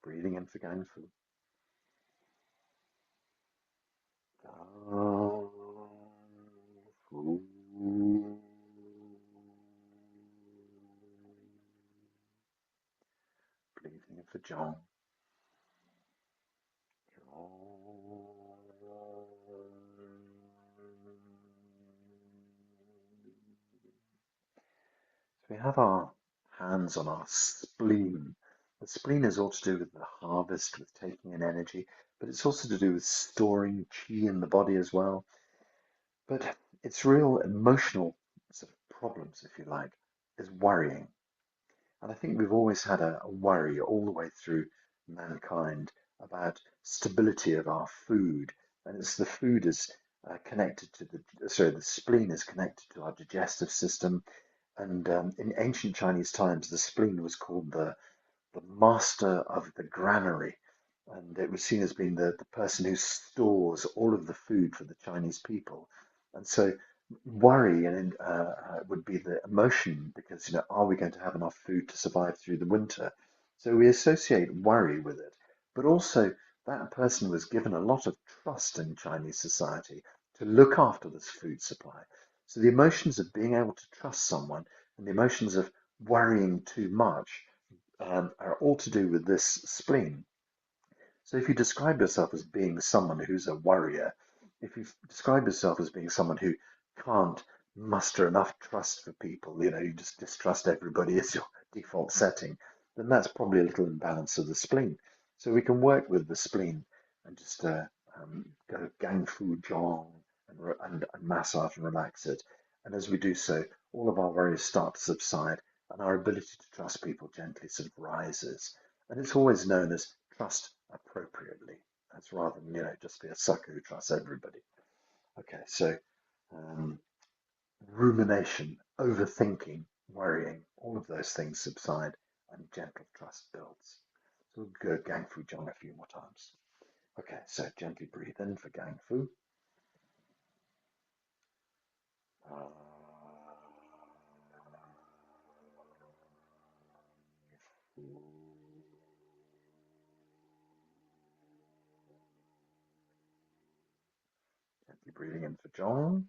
Breathing in for Gang Fu. Gang Fu. Breathing in for Jong. So we have our hands on our spleen. The spleen is all to do with the harvest, with taking in energy, but it's also to do with storing chi in the body as well. But its real emotional sort of problems, if you like, is worrying. And I think we've always had a worry all the way through mankind about stability of our food. And it's the food is connected to the spleen is connected to our digestive system. And in ancient Chinese times, the spleen was called the master of the granary. and it was seen as being the person who stores all of the food for the Chinese people. And so worry would be the emotion because, are we going to have enough food to survive through the winter? So we associate worry with it. But also, that person was given a lot of trust in Chinese society to look after this food supply. So the emotions of being able to trust someone and the emotions of worrying too much are all to do with this spleen. So if you describe yourself as being someone who's a worrier, if you describe yourself as being someone who can't muster enough trust for people, you just distrust everybody as your default setting, then that's probably a little imbalance of the spleen. So we can work with the spleen and just go 𝐸𝐴𝐺 and massage and relax it. And as we do so, all of our worries start to subside and our ability to trust people gently sort of rises. And it's always known as trust appropriately. That's rather than, just be a sucker who trusts everybody. Okay, so um, rumination, overthinking, worrying, all of those things subside and gentle trust builds. So we'll go 𝐸𝐴𝐺 a few more times. Okay, so gently breathe in for 𝐸𝐴𝐺. Gently breathing in for 𝐿.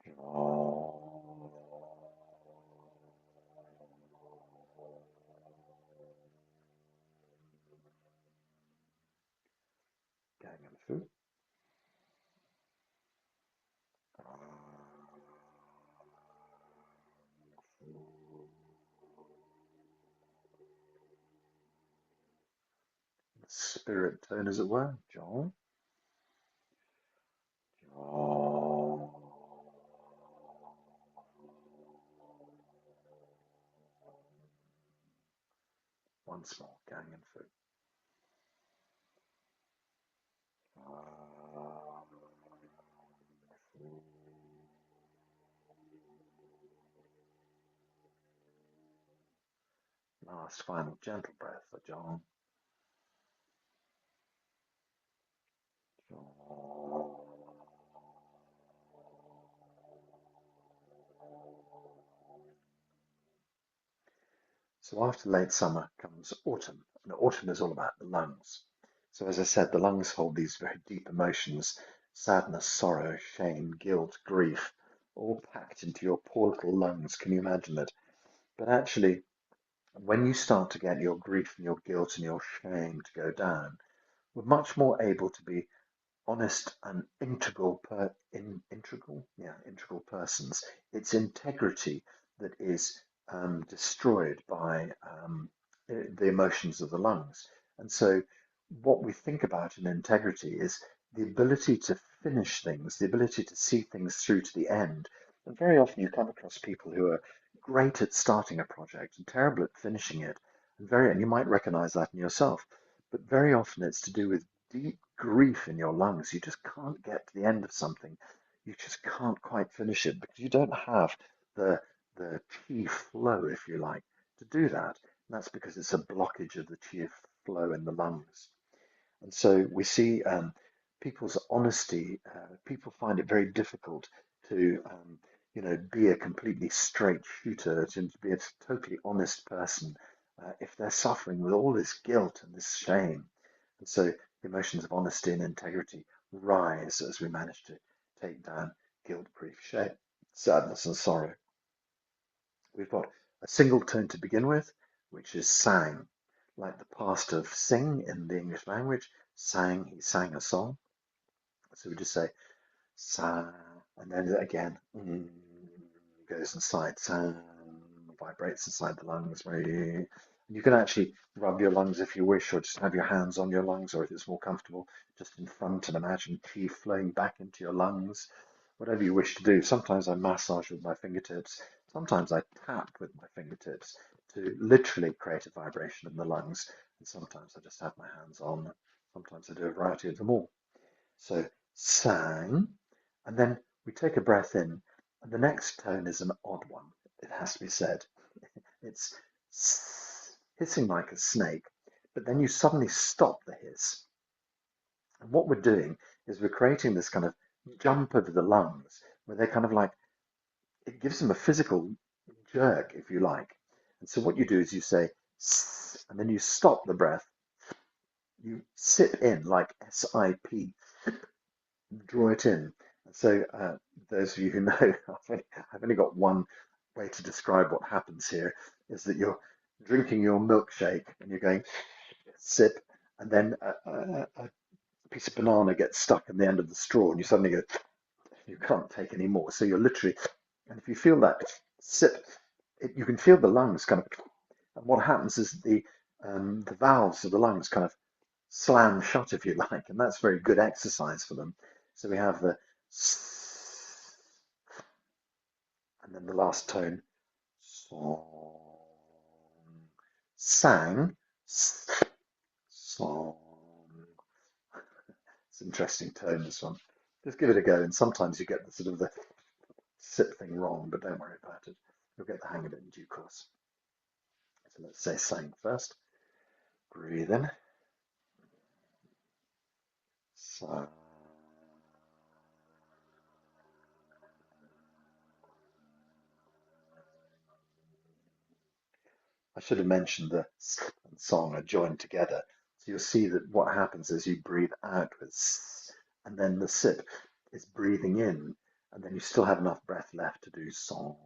𝐸𝐴𝐴𝐺. Spirit tone, as it were, 𝐿. Once more, 𝐸𝐴𝐴𝐺. Last final gentle breath for 𝐿. So after late summer comes autumn, and autumn is all about the lungs. So as I said, the lungs hold these very deep emotions, sadness, sorrow, shame, guilt, grief, all packed into your poor little lungs. Can you imagine it? But actually, when you start to get your grief and your guilt and your shame to go down, we're much more able to be honest and integral persons. It's integrity that is destroyed by the emotions of the lungs. And so what we think about in integrity is the ability to finish things, the ability to see things through to the end. And very often you come across people who are great at starting a project and terrible at finishing it. And you might recognize that in yourself. But very often it's to do with deep grief in your lungs. You just can't get to the end of something. You just can't quite finish it because you don't have the chi flow, if you like, to do that. And that's because it's a blockage of the chi flow in the lungs. And so we see people's honesty. People find it very difficult to, be a completely straight shooter, to be a totally honest person if they're suffering with all this guilt and this shame. And so the emotions of honesty and integrity rise as we manage to take down guilt, grief, shame, sadness, and sorrow. We've got a single tone to begin with, which is sang, like the past of sing in the English language. Sang, he sang a song. So we just say sang, and then again goes inside, sang, vibrates inside the lungs. You can actually rub your lungs if you wish, or just have your hands on your lungs, or if it's more comfortable, just in front and imagine chi flowing back into your lungs. Whatever you wish to do. Sometimes I massage with my fingertips. Sometimes I tap with my fingertips to literally create a vibration in the lungs. And sometimes I just have my hands on. Sometimes I do a variety of them all. So sang, and then we take a breath in, and the next tone is an odd one. It has to be said. It's s. hissing like a snake, but then you suddenly stop the hiss. And what we're doing is we're creating this kind of jump over the lungs where they're kind of like, it gives them a physical jerk, if you like. And so what you do is you say, "S," and then you stop the breath. You sip in like SIP, draw it in. And so those of you who know, I've only got one way to describe what happens here, is that you're drinking your milkshake and you're going sip, and then a piece of banana gets stuck in the end of the straw and you suddenly go, you can't take any more. So you're literally, and if you feel that sip, you can feel the lungs kind of, and what happens is the valves of the lungs kind of slam shut, if you like, and that's very good exercise for them. So we have the and then the last tone, song, sang, song. It's an interesting tone, this one. Just give it a go, and sometimes you get the sort of the sip thing wrong, but don't worry about it. You'll get the hang of it in due course. So let's say sang first. Breathe in. Sang. I should have mentioned the s and song are joined together. So you'll see that what happens is you breathe out with s, and then the sip is breathing in, and then you still have enough breath left to do song.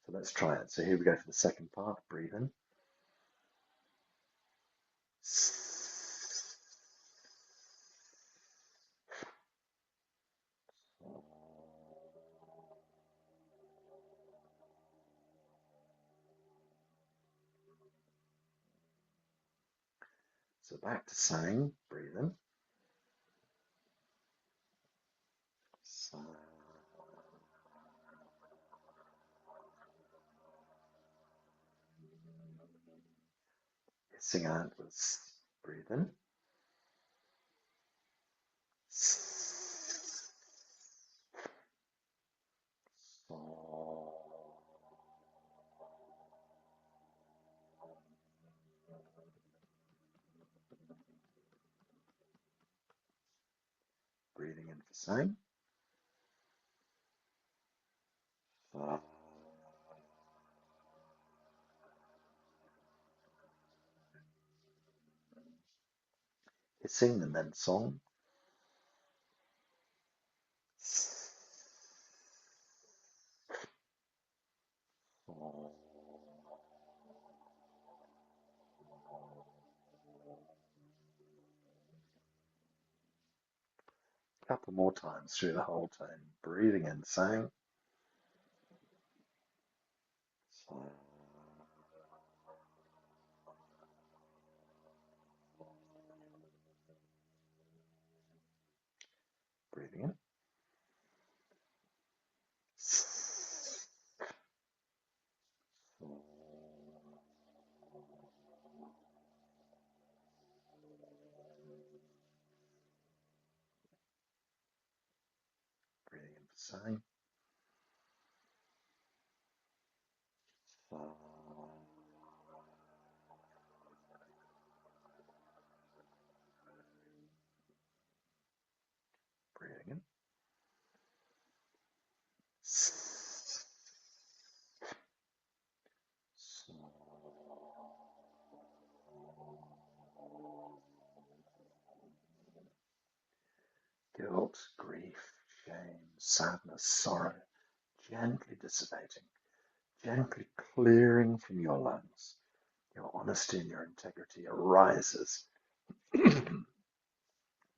So let's try it. So here we go for the second part. Breathe in. So back to sang. Breathe in. Sang. Hissing out with s. Breathe in. Song. Breathing in for sang. Hissing and then song. A couple more times through the whole tone. Breathing in, sang. Breathing in. Breathing in for sang. Breathing in. Guilt, grief, shame, sadness, sorrow, gently dissipating, gently clearing from your lungs. Your honesty and your integrity arises.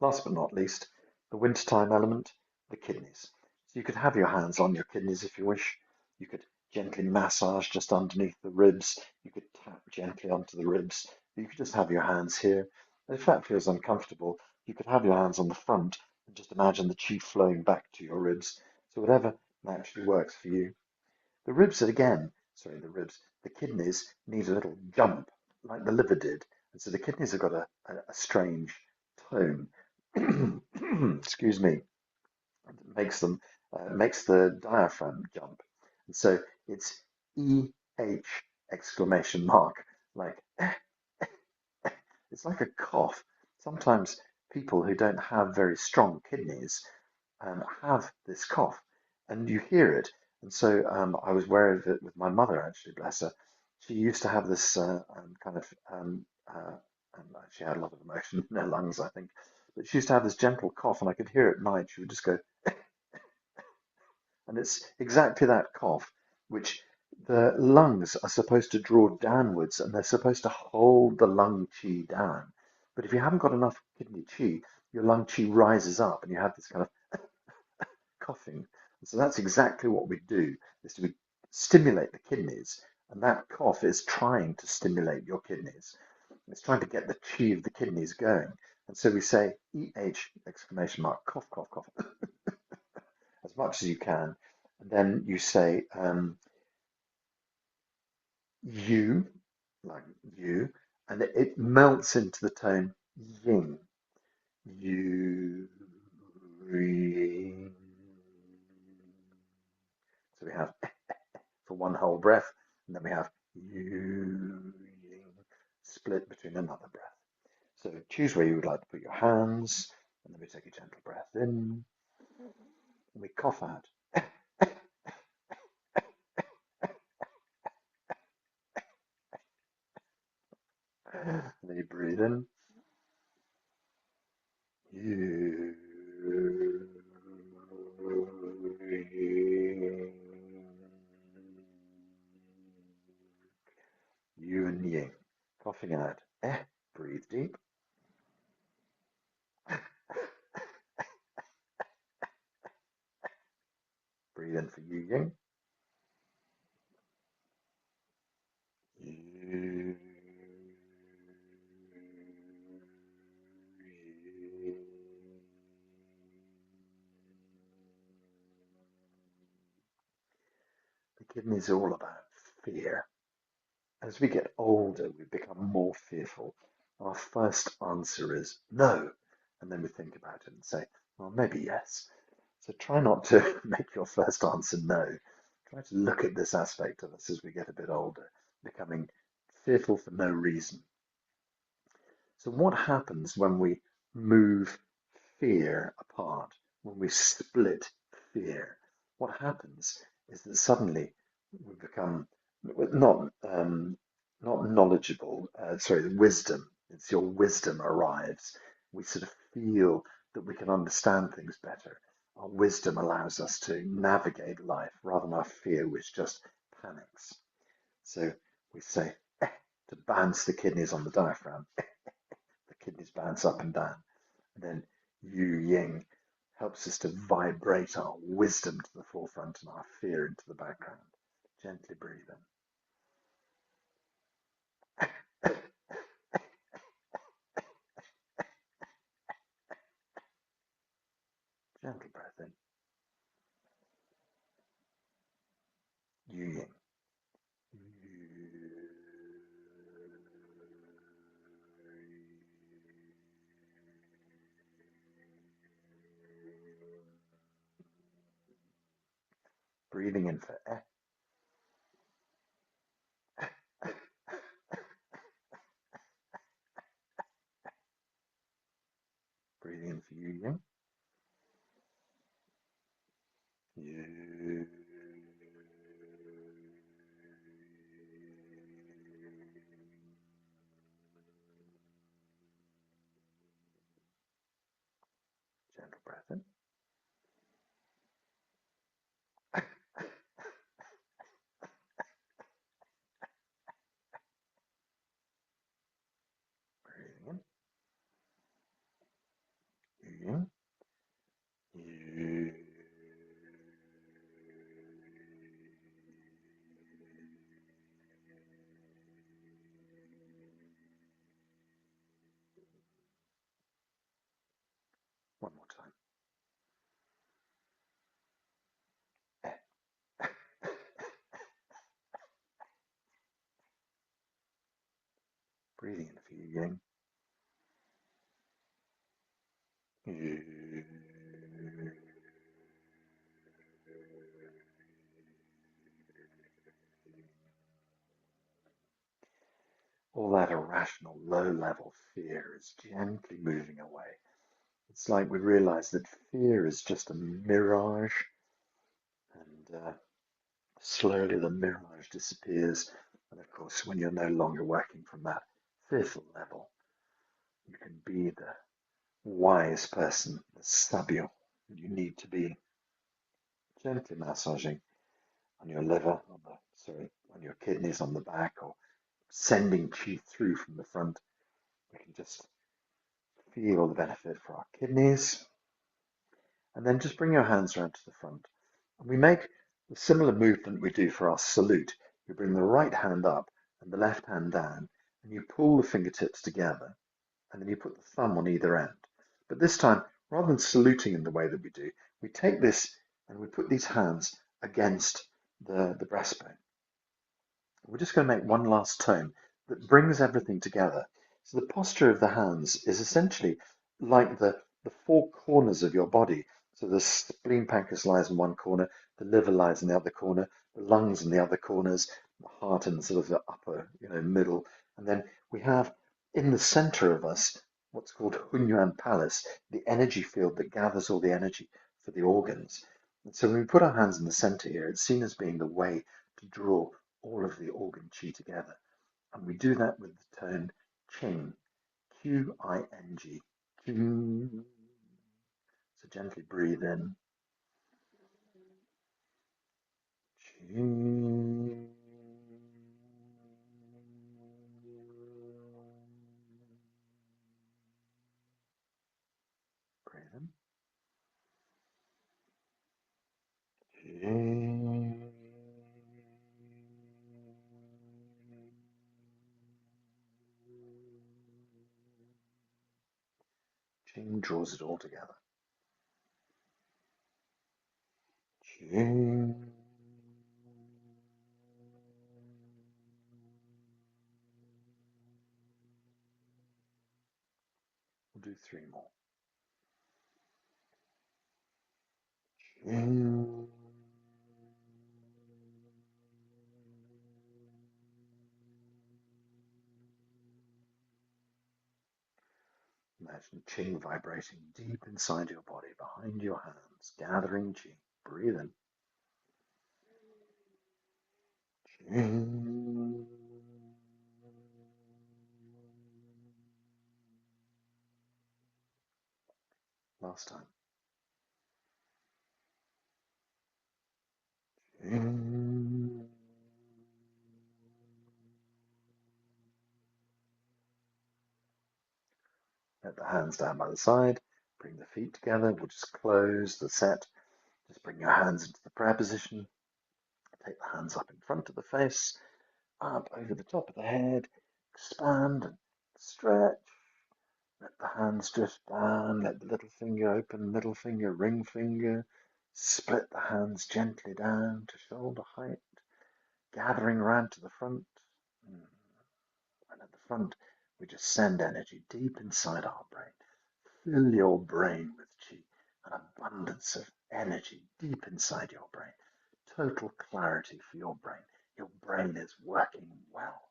Last but not least, the wintertime element, the kidneys. So you could have your hands on your kidneys if you wish. You could gently massage just underneath the ribs. You could tap gently onto the ribs. You could just have your hands here. And if that feels uncomfortable, you could have your hands on the front and just imagine the chi flowing back to your ribs. So whatever naturally works for you. The ribs, the kidneys need a little jump, like the liver did. And so the kidneys have got a strange tone. Excuse me, makes the diaphragm jump. And so it's EH exclamation mark. like it's like a cough. Sometimes people who don't have very strong kidneys have this cough, and you hear it. And so I was aware of it with my mother, actually, bless her. She used to have this kind of, she had a lot of emotion in her lungs, I think, but she used to have this gentle cough, and I could hear it at night. She would just go, and it's exactly that cough, which the lungs are supposed to draw downwards, and they're supposed to hold the lung qi down. But if you haven't got enough kidney qi, your lung qi rises up, and you have this kind of coughing. And so that's exactly what we do, is we stimulate the kidneys. And that cough is trying to stimulate your kidneys. It's trying to get the chi of the kidneys going. And so we say EH exclamation mark, cough, cough, cough, as much as you can. And then you say you, like you, and it melts into the tone ying. You, ring. So we have for one whole breath, and then we have you split between another breath. So choose where you would like to put your hands, and then we take a gentle breath in, and we cough out. And then you breathe in. You. You and Ying. Coughing out. Breathe deep. Breathe in for you, Ying. You. The kidneys are all about fear. As we get older, we become more fearful. Our first answer is no. And then we think about it and say, well, maybe yes. So try not to make your first answer no. Try to look at this aspect of us as we get a bit older, becoming fearful for no reason. So what happens when we move fear apart, when we split fear? What happens is that suddenly we become not knowledgeable. Sorry, wisdom. It's your wisdom arrives. We sort of feel that we can understand things better. Our wisdom allows us to navigate life rather than our fear, which just panics. So we say to bounce the kidneys on the diaphragm. The kidneys bounce up and down. And then Yu Ying helps us to vibrate our wisdom to the forefront and our fear into the background. Gently breathe in. Gentle breath in. Yu Ying. Breathing in for breathing in for Yu Ying. Yu. Gentle breath in. Breathing in. Yu Ying. Yu. One more time. Breathing in for Yu Ying. Yu. all that irrational, low-level fear is gently moving away. It's like we realize that fear is just a mirage, and slowly the mirage disappears. And of course, when you're no longer working from that fearful level, you can be the wise person, the sabio that you need to be, gently massaging on your liver, on your kidneys on the back, or sending chi through from the front. We can just feel the benefit for our kidneys. And then just bring your hands around to the front. And we make the similar movement we do for our salute. You bring the right hand up and the left hand down, and you pull the fingertips together, and then you put the thumb on either end. But this time, rather than saluting in the way that we do, we take this and we put these hands against the breastbone. We're just going to make one last tone that brings everything together. So the posture of the hands is essentially like the four corners of your body. So the spleen, pancreas lies in one corner, the liver lies in the other corner, the lungs in the other corners, the heart in sort of the upper, middle. And then we have in the center of us what's called Hunyuan Palace, the energy field that gathers all the energy for the organs. And so when we put our hands in the center here, it's seen as being the way to draw all of the organ chi together. And we do that with the tone Qing, Q-I-N-G, Qing. So gently breathe in, Qing. Breathe in, Qing. Qing draws it all together. Qing. We'll do 3 more. Qing. Imagine Qing vibrating deep inside your body, behind your hands, gathering Qi. Breathe in. Qing. Last time. Qing. Let the hands down by the side. Bring the feet together. We'll just close the set. Just bring your hands into the prayer position. Take the hands up in front of the face, up over the top of the head. Expand and stretch. Let the hands drift down. Let the little finger open, middle finger, ring finger. Split the hands gently down to shoulder height. Gathering around to the front. And at the front, we just send energy deep inside our brain. Fill your brain with chi, an abundance of energy deep inside your brain. Total clarity for your brain. Your brain is working well.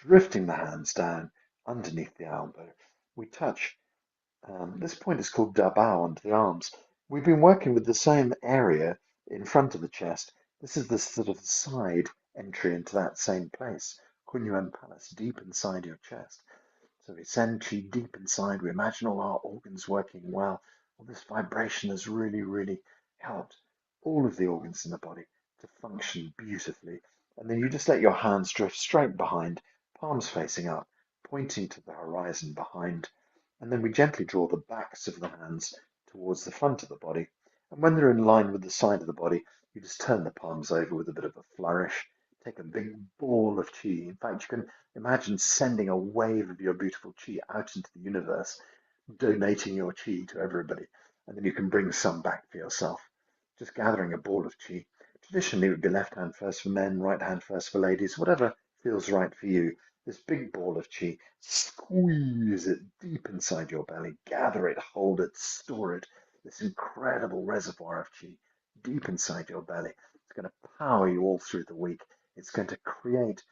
Drifting the hands down underneath the elbow. We touch. This point is called dabao onto the arms. We've been working with the same area in front of the chest. This is the sort of side entry into that same place. Hunyuan Palace, deep inside your chest. So we send chi deep inside. We imagine all our organs working well. Well, this vibration has really, really helped all of the organs in the body to function beautifully. And then you just let your hands drift straight behind, palms facing up, pointing to the horizon behind. And then we gently draw the backs of the hands towards the front of the body. And when they're in line with the side of the body, you just turn the palms over with a bit of a flourish. Take a big ball of chi. In fact, you can imagine sending a wave of your beautiful chi out into the universe, donating your chi to everybody. And then you can bring some back for yourself. Just gathering a ball of chi. Traditionally, it would be left hand first for men, right hand first for ladies, whatever feels right for you. This big ball of chi, squeeze it deep inside your belly, gather it, hold it, store it. This incredible reservoir of chi deep inside your belly. It's going to power you all through the week. It's going to create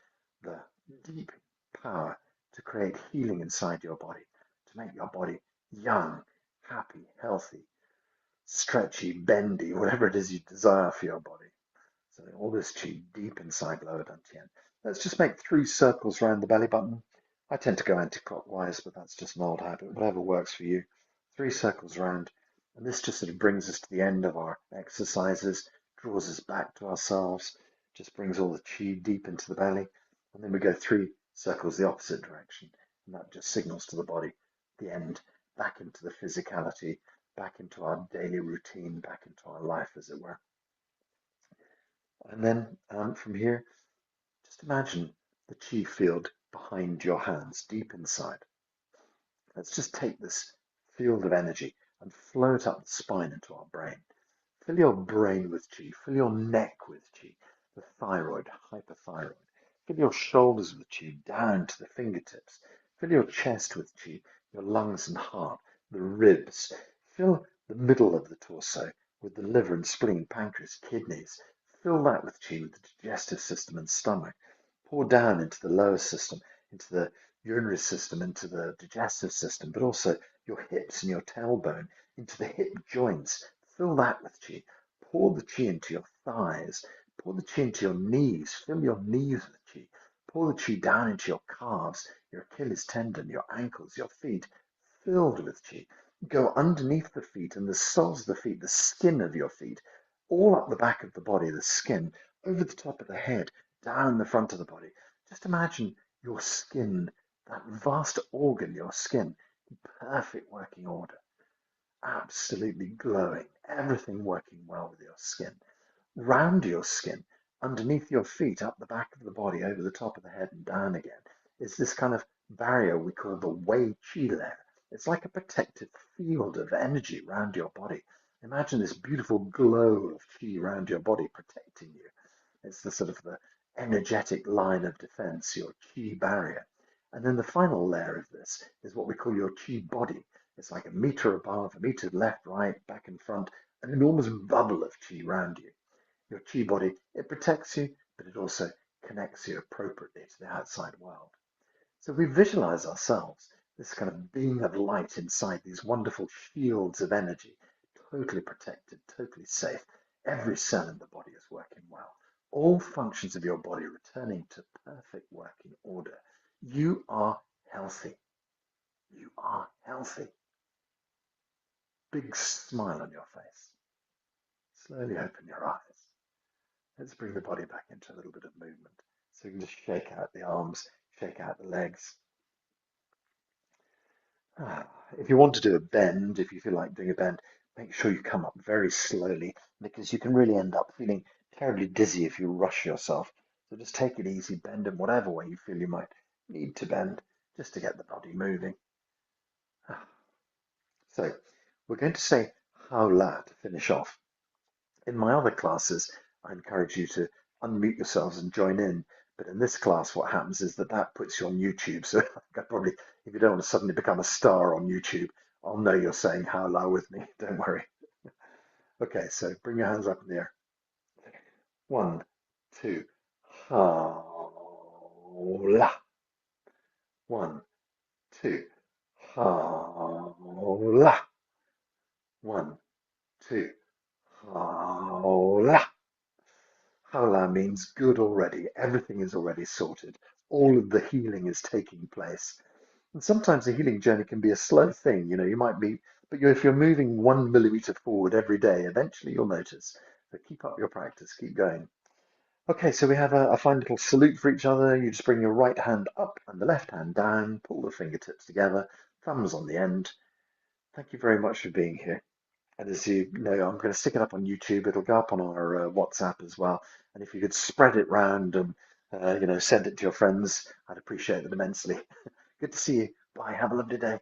the deep, power to create healing inside your body, to make your body young, happy, healthy, stretchy, bendy, whatever it is you desire for your body. So all this qi deep inside lower dantian. Let's just make 3 circles around the belly button. I tend to go anti-clockwise, but that's just an old habit. Whatever works for you. 3 circles around. And this just sort of brings us to the end of our exercises, draws us back to ourselves, just brings all the qi deep into the belly. And then we go 3 circles the opposite direction. And that just signals to the body the end, back into the physicality, back into our daily routine, back into our life, as it were. And then from here, just imagine the qi field behind your hands, deep inside. Let's just take this field of energy and flow it up the spine into our brain. Fill your brain with qi, fill your neck with qi, the thyroid, hypothyroid. Fill your shoulders with qi, down to the fingertips. Fill your chest with qi, your lungs and heart, the ribs. Fill the middle of the torso with the liver and spleen, pancreas, kidneys. Fill that with qi, with the digestive system and stomach. Pour down into the lower system, into the urinary system, into the digestive system, but also your hips and your tailbone, into the hip joints. Fill that with qi. Pour the qi into your thighs. Pour the qi into your knees. Fill your knees with qi. Pour the qi down into your calves, your Achilles tendon, your ankles, your feet, filled with qi. Go underneath the feet and the soles of the feet, the skin of your feet, all up the back of the body, the skin, over the top of the head, down the front of the body. Just imagine your skin, that vast organ, your skin, in perfect working order, absolutely glowing, everything working well with your skin. Round your skin, underneath your feet, up the back of the body, over the top of the head and down again, is this kind of barrier we call the Wei Qi layer. It's like a protective field of energy around your body. Imagine this beautiful glow of qi around your body protecting you. It's the sort of the energetic line of defense, your qi barrier. And then the final layer of this is what we call your qi body. It's like a meter above, a meter left, right, back and front, an enormous bubble of qi around you. Your qi body, it protects you, but it also connects you appropriately to the outside world. So we visualize ourselves, this kind of being of light inside these wonderful shields of energy, totally protected, totally safe. Every cell in the body is working well. All functions of your body returning to perfect working order. You are healthy. You are healthy. Big smile on your face. Slowly open your eyes. Let's bring the body back into a little bit of movement. So you can just shake out the arms, shake out the legs. If you want to do a bend, if you feel like doing a bend, make sure you come up very slowly because you can really end up feeling terribly dizzy if you rush yourself. So just take it easy, bend in whatever way you feel you might need to bend just to get the body moving. So we're going to say 𝐸𝐴 to finish off. In my other classes, I encourage you to unmute yourselves and join in. But in this class, what happens is that puts you on YouTube. So I probably, if you don't want to suddenly become a star on YouTube, I'll know you're saying 𝐸𝐴 with me. Don't worry. Okay, so bring your hands up in the air. 1, 2, 𝐸𝐴. 1, 2, 𝐸𝐴. 1, 2, 𝐸𝐴. 𝐸𝐴 means good already. Everything is already sorted. All of the healing is taking place. And sometimes the healing journey can be a slow thing. You might be, but if you're moving 1 millimeter forward every day, eventually you'll notice. So keep up your practice, keep going. Okay, so we have a fine little salute for each other. You just bring your right hand up and the left hand down, pull the fingertips together, thumbs on the end. Thank you very much for being here. And as you know, I'm going to stick it up on YouTube. It'll go up on our WhatsApp as well. And if you could spread it round and, send it to your friends, I'd appreciate it immensely. Good to see you. Bye. Have a lovely day.